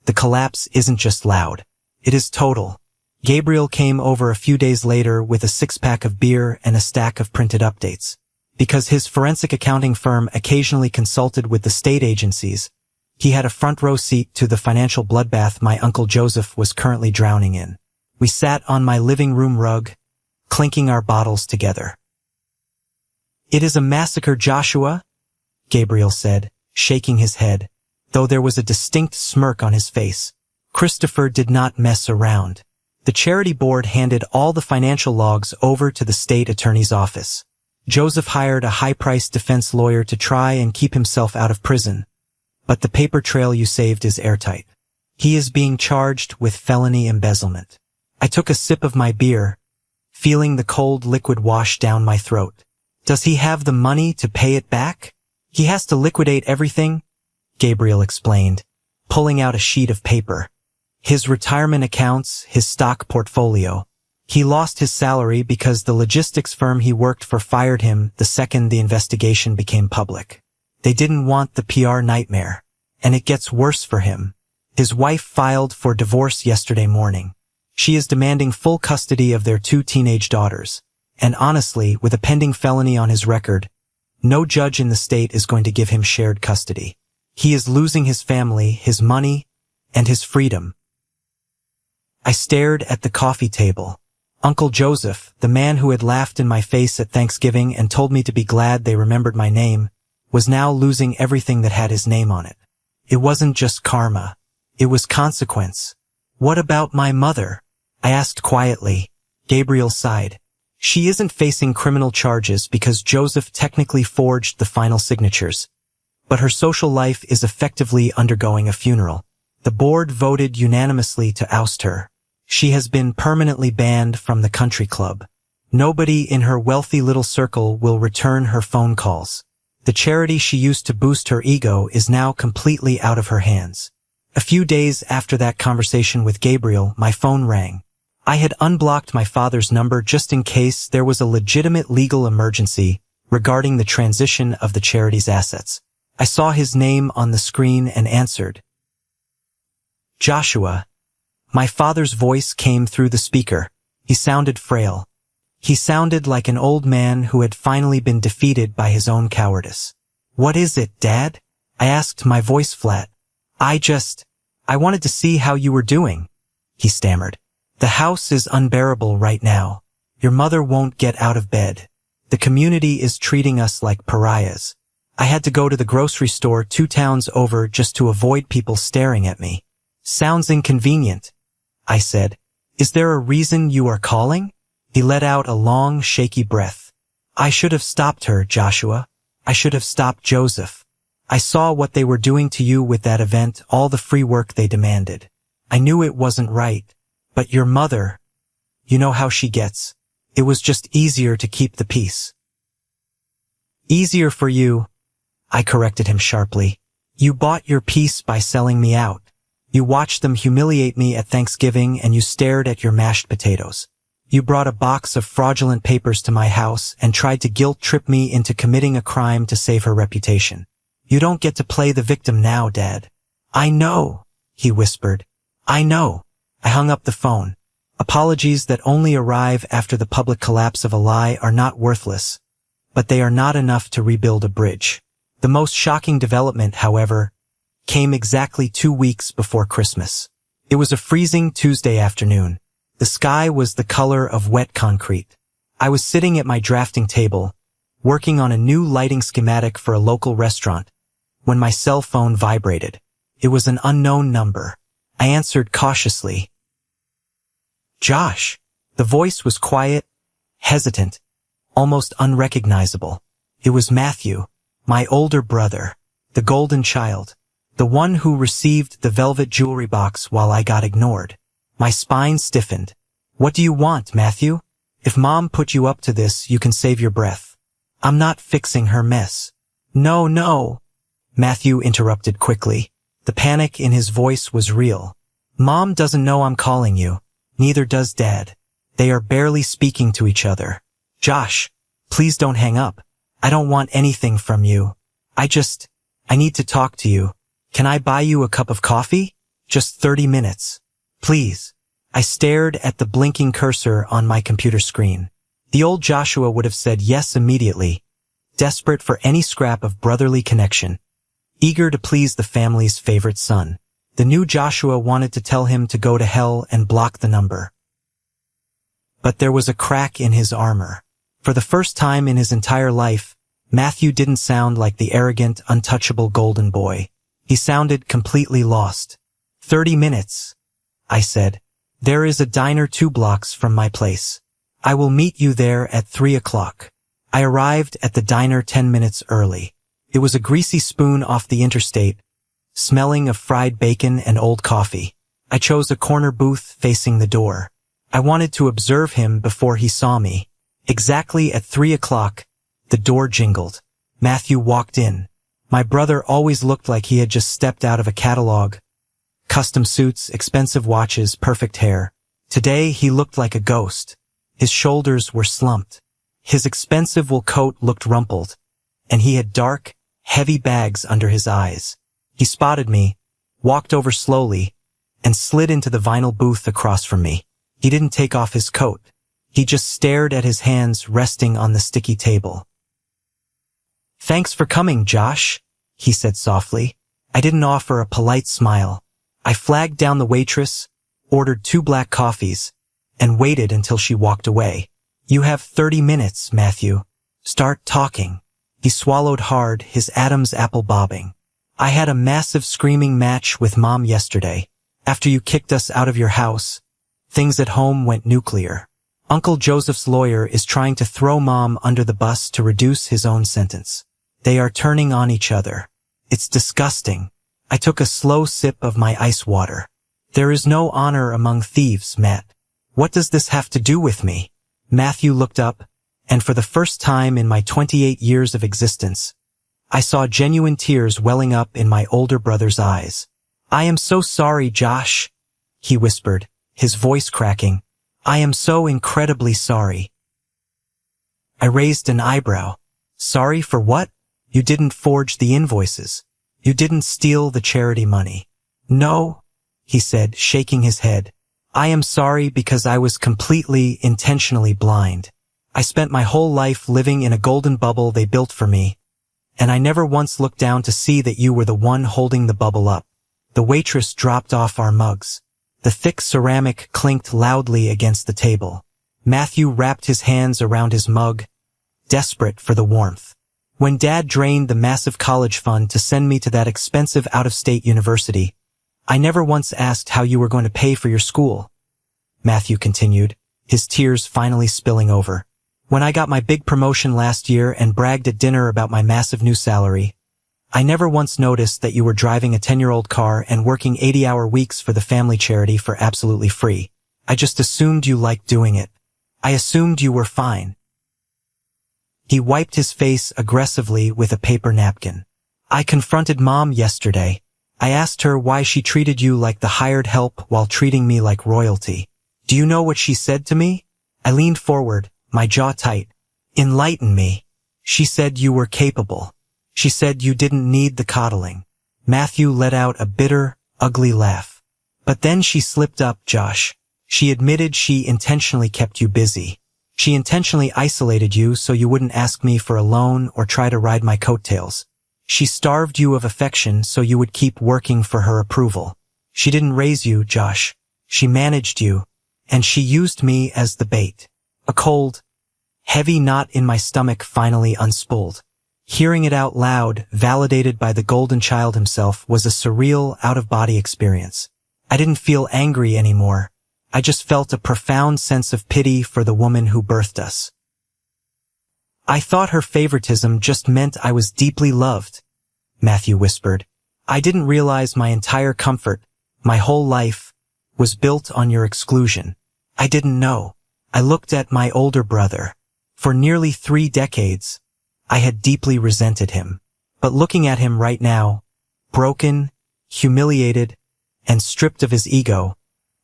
S1: the collapse isn't just loud. It is total. Gabriel came over a few days later with a six-pack of beer and a stack of printed updates. Because his forensic accounting firm occasionally consulted with the state agencies, he had a front-row seat to the financial bloodbath my Uncle Joseph was currently drowning in. We sat on my living room rug, clinking our bottles together. "It is a massacre, Joshua," Gabriel said, shaking his head, though there was a distinct smirk on his face. Christopher did not mess around. The charity board handed all the financial logs over to the state attorney's office. Joseph hired a high-priced defense lawyer to try and keep himself out of prison, but the paper trail you saved is airtight. He is being charged with felony embezzlement. I took a sip of my beer, feeling the cold liquid wash down my throat. Does he have the money to pay it back? He has to liquidate everything, Gabriel explained, pulling out a sheet of paper. His retirement accounts, his stock portfolio. He lost his salary because the logistics firm he worked for fired him the second the investigation became public. They didn't want the PR nightmare, and it gets worse for him. His wife filed for divorce yesterday morning. She is demanding full custody of their 2 teenage daughters, and honestly, with a pending felony on his record, no judge in the state is going to give him shared custody. He is losing his family, his money, and his freedom. I stared at the coffee table. Uncle Joseph, the man who had laughed in my face at Thanksgiving and told me to be glad they remembered my name, was now losing everything that had his name on it. It wasn't just karma. It was consequence. "What about my mother?" I asked quietly. Gabriel sighed. "She isn't facing criminal charges because Joseph technically forged the final signatures, but her social life is effectively undergoing a funeral. The board voted unanimously to oust her. She has been permanently banned from the country club. Nobody in her wealthy little circle will return her phone calls. The charity she used to boost her ego is now completely out of her hands." A few days after that conversation with Gabriel, my phone rang. I had unblocked my father's number just in case there was a legitimate legal emergency regarding the transition of the charity's assets. I saw his name on the screen and answered. "Joshua." My father's voice came through the speaker. He sounded frail. He sounded like an old man who had finally been defeated by his own cowardice. "What is it, Dad?" I asked, my voice flat. I wanted to see how you were doing," he stammered. "The house is unbearable right now. Your mother won't get out of bed. The community is treating us like pariahs. I had to go to the grocery store 2 towns over just to avoid people staring at me." "Sounds inconvenient," I said. "Is there a reason you are calling?" He let out a long, shaky breath. "I should have stopped her, Joshua. I should have stopped Joseph. I saw what they were doing to you with that event, all the free work they demanded. I knew it wasn't right. But your mother, you know how she gets. It was just easier to keep the peace." "Easier for you," I corrected him sharply. "You bought your peace by selling me out. You watched them humiliate me at Thanksgiving and you stared at your mashed potatoes. You brought a box of fraudulent papers to my house and tried to guilt-trip me into committing a crime to save her reputation. You don't get to play the victim now, Dad." "I know," he whispered. "I know." I hung up the phone. Apologies that only arrive after the public collapse of a lie are not worthless, but they are not enough to rebuild a bridge. The most shocking development, however, came exactly 2 weeks before Christmas. It was a freezing Tuesday afternoon. The sky was the color of wet concrete. I was sitting at my drafting table, working on a new lighting schematic for a local restaurant, when my cell phone vibrated. It was an unknown number. I answered cautiously. "Josh." The voice was quiet, hesitant, almost unrecognizable. It was Matthew, my older brother, the golden child, the one who received the velvet jewelry box while I got ignored. My spine stiffened. "What do you want, Matthew? If Mom put you up to this, you can save your breath. I'm not fixing her mess." "No," Matthew interrupted quickly. The panic in his voice was real. Mom doesn't know I'm calling you. Neither does Dad. They are barely speaking to each other. Josh, please don't hang up. I don't want anything from you. I need to talk to you. Can I buy you a cup of coffee? Just 30 minutes. Please. I stared at the blinking cursor on my computer screen. The old Joshua would have said yes immediately, desperate for any scrap of brotherly connection, eager to please the family's favorite son. The new Joshua wanted to tell him to go to hell and block the number. But there was a crack in his armor. For the first time in his entire life, Matthew didn't sound like the arrogant, untouchable golden boy. He sounded completely lost. 30 minutes, I said. There is a diner 2 blocks from my place. I will meet you there at 3 o'clock. I arrived at the diner 10 minutes early. It was a greasy spoon off the interstate, smelling of fried bacon and old coffee. I chose a corner booth facing the door. I wanted to observe him before he saw me. Exactly at 3 o'clock, the door jingled. Matthew walked in. My brother always looked like he had just stepped out of a catalog. Custom suits, expensive watches, perfect hair. Today he looked like a ghost. His shoulders were slumped. His expensive wool coat looked rumpled, and he had dark, heavy bags under his eyes. He spotted me, walked over slowly, and slid into the vinyl booth across from me. He didn't take off his coat. He just stared at his hands resting on the sticky table. "Thanks for coming, Josh," he said softly. I didn't offer a polite smile. I flagged down the waitress, ordered 2 black coffees, and waited until she walked away. "You have 30 minutes, Matthew. Start talking." He swallowed hard, his Adam's apple bobbing. "I had a massive screaming match with Mom yesterday. After you kicked us out of your house, things at home went nuclear. Uncle Joseph's lawyer is trying to throw Mom under the bus to reduce his own sentence. They are turning on each other. It's disgusting." I took a slow sip of my ice water. "There is no honor among thieves, Matt. What does this have to do with me?" Matthew looked up, and for the first time in my 28 years of existence, I saw genuine tears welling up in my older brother's eyes. "I am so sorry, Josh," he whispered, his voice cracking. "I am so incredibly sorry." I raised an eyebrow. "Sorry for what? You didn't forge the invoices. You didn't steal the charity money." "No," he said, shaking his head. "I am sorry because I was completely, intentionally blind. I spent my whole life living in a golden bubble they built for me, and I never once looked down to see that you were the one holding the bubble up." The waitress dropped off our mugs. The thick ceramic clinked loudly against the table. Matthew wrapped his hands around his mug, desperate for the warmth. "When Dad drained the massive college fund to send me to that expensive out-of-state university, I never once asked how you were going to pay for your school," Matthew continued, his tears finally spilling over. "When I got my big promotion last year and bragged at dinner about my massive new salary, I never once noticed that you were driving a 10-year-old car and working 80-hour weeks for the family charity for absolutely free. I just assumed you liked doing it. I assumed you were fine." He wiped his face aggressively with a paper napkin. "I confronted Mom yesterday. I asked her why she treated you like the hired help while treating me like royalty. Do you know what she said to me?" I leaned forward, my jaw tight. "Enlighten me." "She said you were capable. She said you didn't need the coddling." Matthew let out a bitter, ugly laugh. "But then she slipped up, Josh. She admitted she intentionally kept you busy. She intentionally isolated you so you wouldn't ask me for a loan or try to ride my coattails. She starved you of affection so you would keep working for her approval. She didn't raise you, Josh. She managed you, and she used me as the bait." A cold, heavy knot in my stomach finally unspooled. Hearing it out loud, validated by the golden child himself, was a surreal, out-of-body experience. I didn't feel angry anymore. I just felt a profound sense of pity for the woman who birthed us. "I thought her favoritism just meant I was deeply loved," Matthew whispered. "I didn't realize my entire comfort, my whole life, was built on your exclusion. I didn't know." I looked at my older brother. For nearly 3 decades, I had deeply resented him. But looking at him right now, broken, humiliated, and stripped of his ego,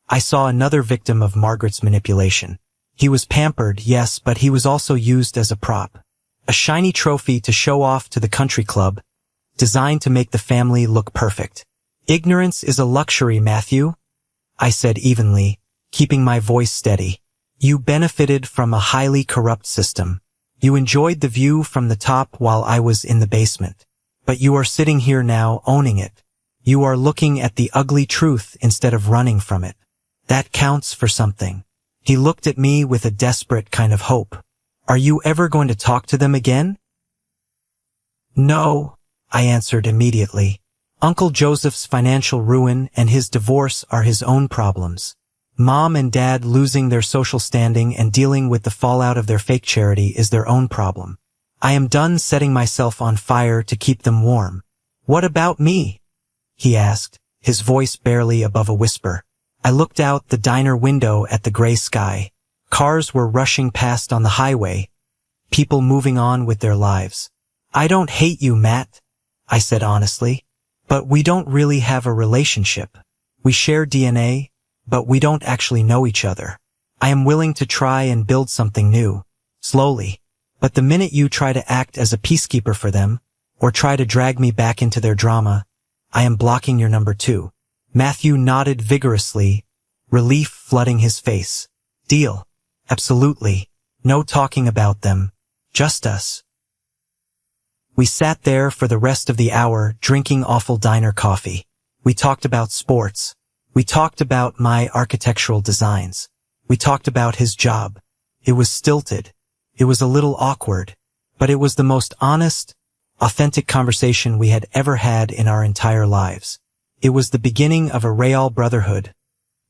S1: I saw another victim of Margaret's manipulation. He was pampered, yes, but he was also used as a prop. A shiny trophy to show off to the country club, designed to make the family look perfect. Ignorance is a luxury, Matthew, I said evenly, keeping my voice steady. You benefited from a highly corrupt system. You enjoyed the view from the top while I was in the basement. But you are sitting here now owning it. You are looking at the ugly truth instead of running from it. That counts for something. He looked at me with a desperate kind of hope. Are you ever going to talk to them again? No, I answered immediately. Uncle Joseph's financial ruin and his divorce are his own problems. Mom and Dad losing their social standing and dealing with the fallout of their fake charity is their own problem. I am done setting myself on fire to keep them warm. What about me? He asked, his voice barely above a whisper. I looked out the diner window at the gray sky. Cars were rushing past on the highway, people moving on with their lives. I don't hate you, Matt, I said honestly, but we don't really have a relationship. We share DNA, but we don't actually know each other. I am willing to try and build something new, slowly, but the minute you try to act as a peacekeeper for them, or try to drag me back into their drama, I am blocking your number 2. Matthew nodded vigorously, relief flooding his face. Deal. Absolutely. No talking about them. Just us. We sat there for the rest of the hour drinking awful diner coffee. We talked about sports. We talked about my architectural designs. We talked about his job. It was stilted. It was a little awkward, but it was the most honest, authentic conversation we had ever had in our entire lives. It was the beginning of a real brotherhood,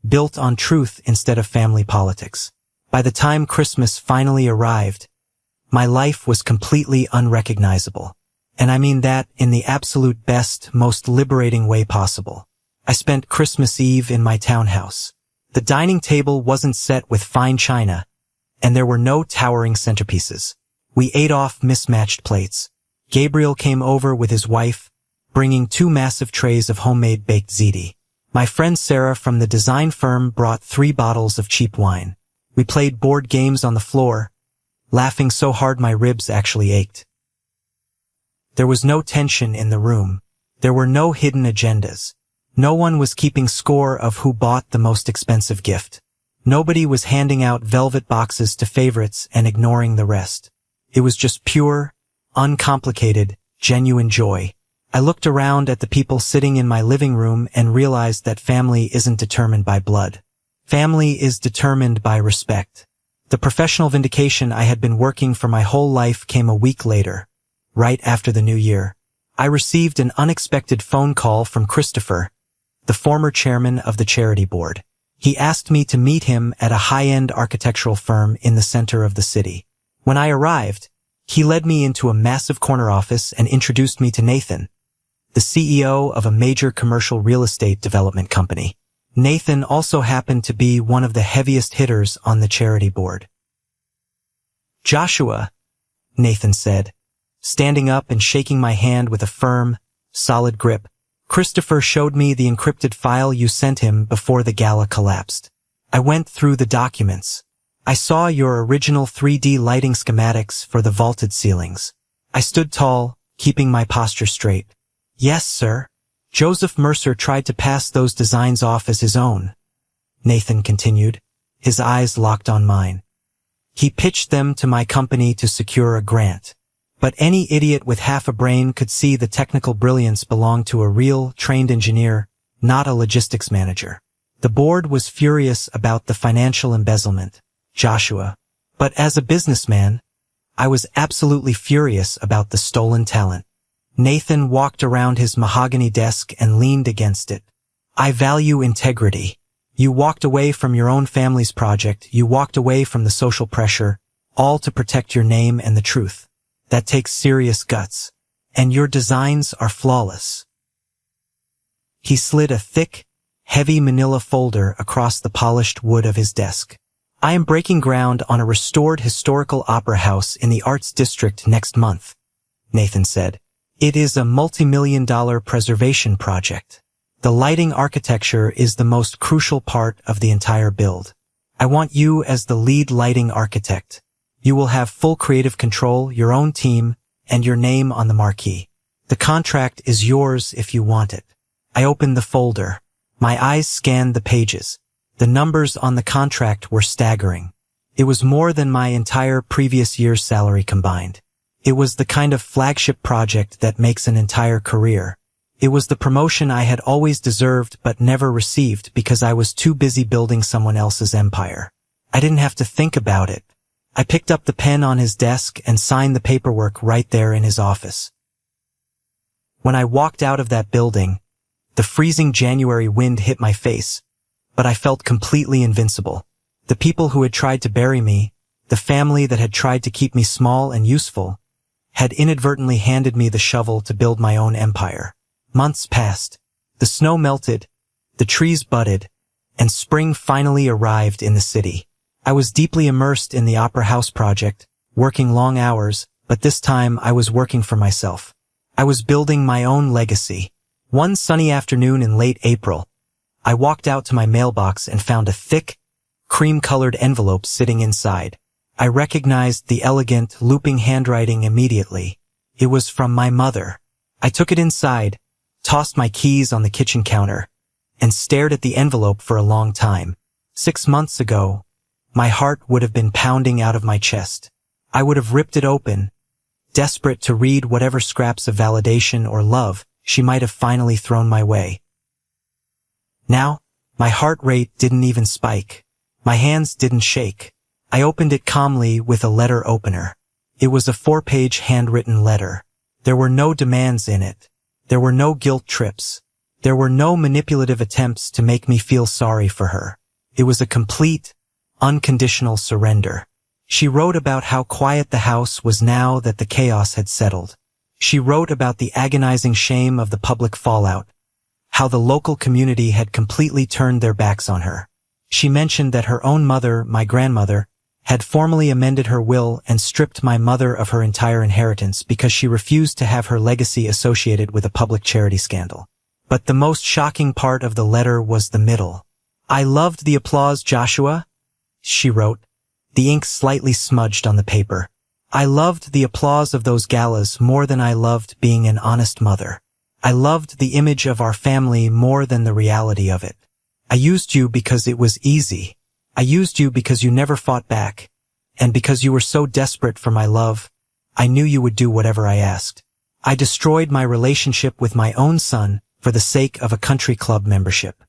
S1: built on truth instead of family politics. By the time Christmas finally arrived, my life was completely unrecognizable. And I mean that in the absolute best, most liberating way possible. I spent Christmas Eve in my townhouse. The dining table wasn't set with fine china, and there were no towering centerpieces. We ate off mismatched plates. Gabriel came over with his wife, bringing 2 massive trays of homemade baked ziti. My friend Sarah from the design firm brought 3 bottles of cheap wine. We played board games on the floor, laughing so hard my ribs actually ached. There was no tension in the room. There were no hidden agendas. No one was keeping score of who bought the most expensive gift. Nobody was handing out velvet boxes to favorites and ignoring the rest. It was just pure, uncomplicated, genuine joy. I looked around at the people sitting in my living room and realized that family isn't determined by blood. Family is determined by respect. The professional vindication I had been working for my whole life came a week later, right after the new year. I received an unexpected phone call from Christopher, the former chairman of the charity board. He asked me to meet him at a high-end architectural firm in the center of the city. When I arrived, he led me into a massive corner office and introduced me to Nathan, the CEO of a major commercial real estate development company. Nathan also happened to be one of the heaviest hitters on the charity board. Joshua, Nathan said, standing up and shaking my hand with a firm, solid grip. Christopher showed me the encrypted file you sent him before the gala collapsed. I went through the documents. I saw your original 3D lighting schematics for the vaulted ceilings. I stood tall, keeping my posture straight. Yes, sir. Joseph Mercer tried to pass those designs off as his own, Nathan continued, his eyes locked on mine. He pitched them to my company to secure a grant. But any idiot with half a brain could see the technical brilliance belonged to a real, trained engineer, not a logistics manager. The board was furious about the financial embezzlement, Joshua. But as a businessman, I was absolutely furious about the stolen talent. Nathan walked around his mahogany desk and leaned against it. I value integrity. You walked away from your own family's project, you walked away from the social pressure, all to protect your name and the truth. That takes serious guts. And your designs are flawless. He slid a thick, heavy manila folder across the polished wood of his desk. I am breaking ground on a restored historical opera house in the Arts District next month, Nathan said. It is a multi-million-dollar preservation project. The lighting architecture is the most crucial part of the entire build. I want you as the lead lighting architect. You will have full creative control, your own team, and your name on the marquee. The contract is yours if you want it. I opened the folder. My eyes scanned the pages. The numbers on the contract were staggering. It was more than my entire previous year's salary combined. It was the kind of flagship project that makes an entire career. It was the promotion I had always deserved but never received because I was too busy building someone else's empire. I didn't have to think about it. I picked up the pen on his desk and signed the paperwork right there in his office. When I walked out of that building, the freezing January wind hit my face, but I felt completely invincible. The people who had tried to bury me, the family that had tried to keep me small and useful, had inadvertently handed me the shovel to build my own empire. Months passed. The snow melted, the trees budded, and spring finally arrived in the city. I was deeply immersed in the Opera House project, working long hours, but this time I was working for myself. I was building my own legacy. One sunny afternoon in late April, I walked out to my mailbox and found a thick, cream-colored envelope sitting inside. I recognized the elegant, looping handwriting immediately. It was from my mother. I took it inside, tossed my keys on the kitchen counter, and stared at the envelope for a long time. 6 months ago, my heart would have been pounding out of my chest. I would have ripped it open, desperate to read whatever scraps of validation or love she might have finally thrown my way. Now, my heart rate didn't even spike. My hands didn't shake. I opened it calmly with a letter opener. It was a 4-page handwritten letter. There were no demands in it. There were no guilt trips. There were no manipulative attempts to make me feel sorry for her. It was a complete, unconditional surrender. She wrote about how quiet the house was now that the chaos had settled. She wrote about the agonizing shame of the public fallout, how the local community had completely turned their backs on her. She mentioned that her own mother, my grandmother, had formally amended her will and stripped my mother of her entire inheritance because she refused to have her legacy associated with a public charity scandal. But the most shocking part of the letter was the middle. "I loved the applause, Joshua," she wrote, the ink slightly smudged on the paper. "I loved the applause of those galas more than I loved being an honest mother. I loved the image of our family more than the reality of it. I used you because it was easy. I used you because you never fought back, and because you were so desperate for my love, I knew you would do whatever I asked. I destroyed my relationship with my own son for the sake of a country club membership."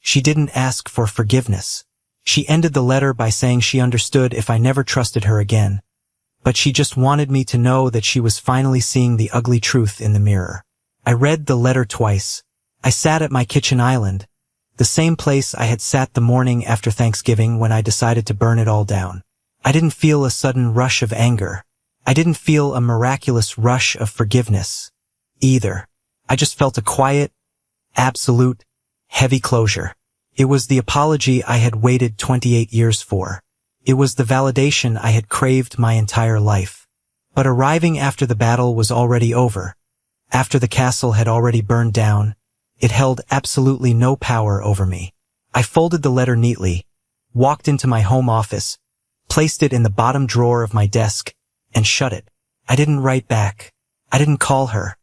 S1: She didn't ask for forgiveness. She ended the letter by saying she understood if I never trusted her again, but she just wanted me to know that she was finally seeing the ugly truth in the mirror. I read the letter twice. I sat at my kitchen island, the same place I had sat the morning after Thanksgiving when I decided to burn it all down. I didn't feel a sudden rush of anger. I didn't feel a miraculous rush of forgiveness, either. I just felt a quiet, absolute, heavy closure. It was the apology I had waited 28 years for. It was the validation I had craved my entire life. But arriving after the battle was already over, after the castle had already burned down, it held absolutely no power over me. I folded the letter neatly, walked into my home office, placed it in the bottom drawer of my desk, and shut it. I didn't write back. I didn't call her.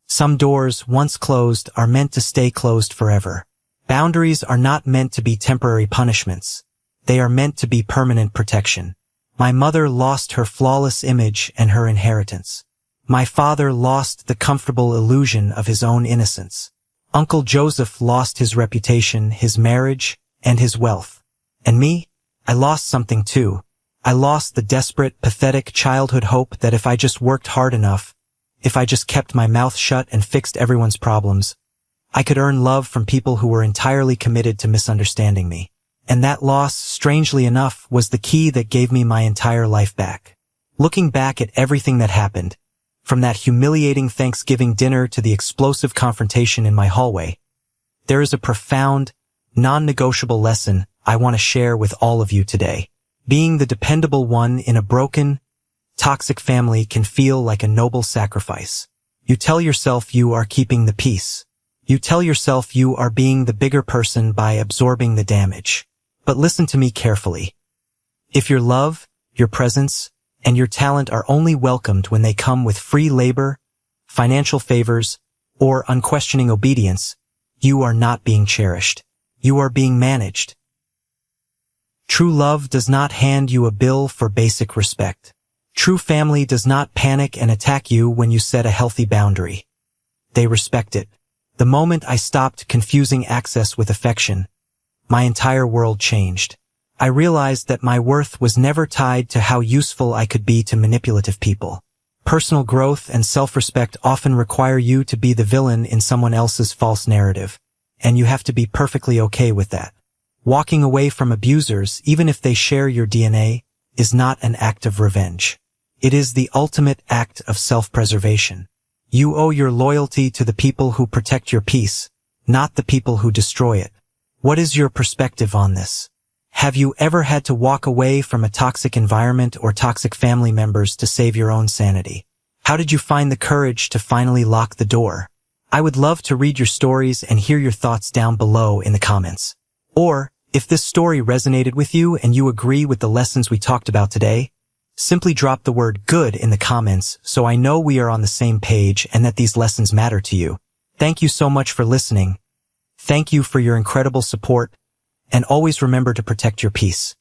S1: Some doors, once closed, are meant to stay closed forever. Boundaries are not meant to be temporary punishments. They are meant to be permanent protection. My mother lost her flawless image and her inheritance. My father lost the comfortable illusion of his own innocence. Uncle Joseph lost his reputation, his marriage, and his wealth. And me? I lost something too. I lost the desperate, pathetic childhood hope that if I just worked hard enough, if I just kept my mouth shut and fixed everyone's problems, I could earn love from people who were entirely committed to misunderstanding me. And that loss, strangely enough, was the key that gave me my entire life back. Looking back at everything that happened, from that humiliating Thanksgiving dinner to the explosive confrontation in my hallway, there is a profound, non-negotiable lesson I want to share with all of you today. Being the dependable one in a broken, toxic family can feel like a noble sacrifice. You tell yourself you are keeping the peace. You tell yourself you are being the bigger person by absorbing the damage. But listen to me carefully. If your love, your presence, and your talent are only welcomed when they come with free labor, financial favors, or unquestioning obedience, you are not being cherished. You are being managed. True love does not hand you a bill for basic respect. True family does not panic and attack you when you set a healthy boundary. They respect it. The moment I stopped confusing access with affection, my entire world changed. I realized that my worth was never tied to how useful I could be to manipulative people. Personal growth and self-respect often require you to be the villain in someone else's false narrative, and you have to be perfectly okay with that. Walking away from abusers, even if they share your DNA, is not an act of revenge. It is the ultimate act of self-preservation. You owe your loyalty to the people who protect your peace, not the people who destroy it. What is your perspective on this? Have you ever had to walk away from a toxic environment or toxic family members to save your own sanity? How did you find the courage to finally lock the door? I would love to read your stories and hear your thoughts down below in the comments. Or, if this story resonated with you and you agree with the lessons we talked about today, simply drop the word good in the comments so I know we are on the same page and that these lessons matter to you. Thank you so much for listening. Thank you for your incredible support, and always remember to protect your peace.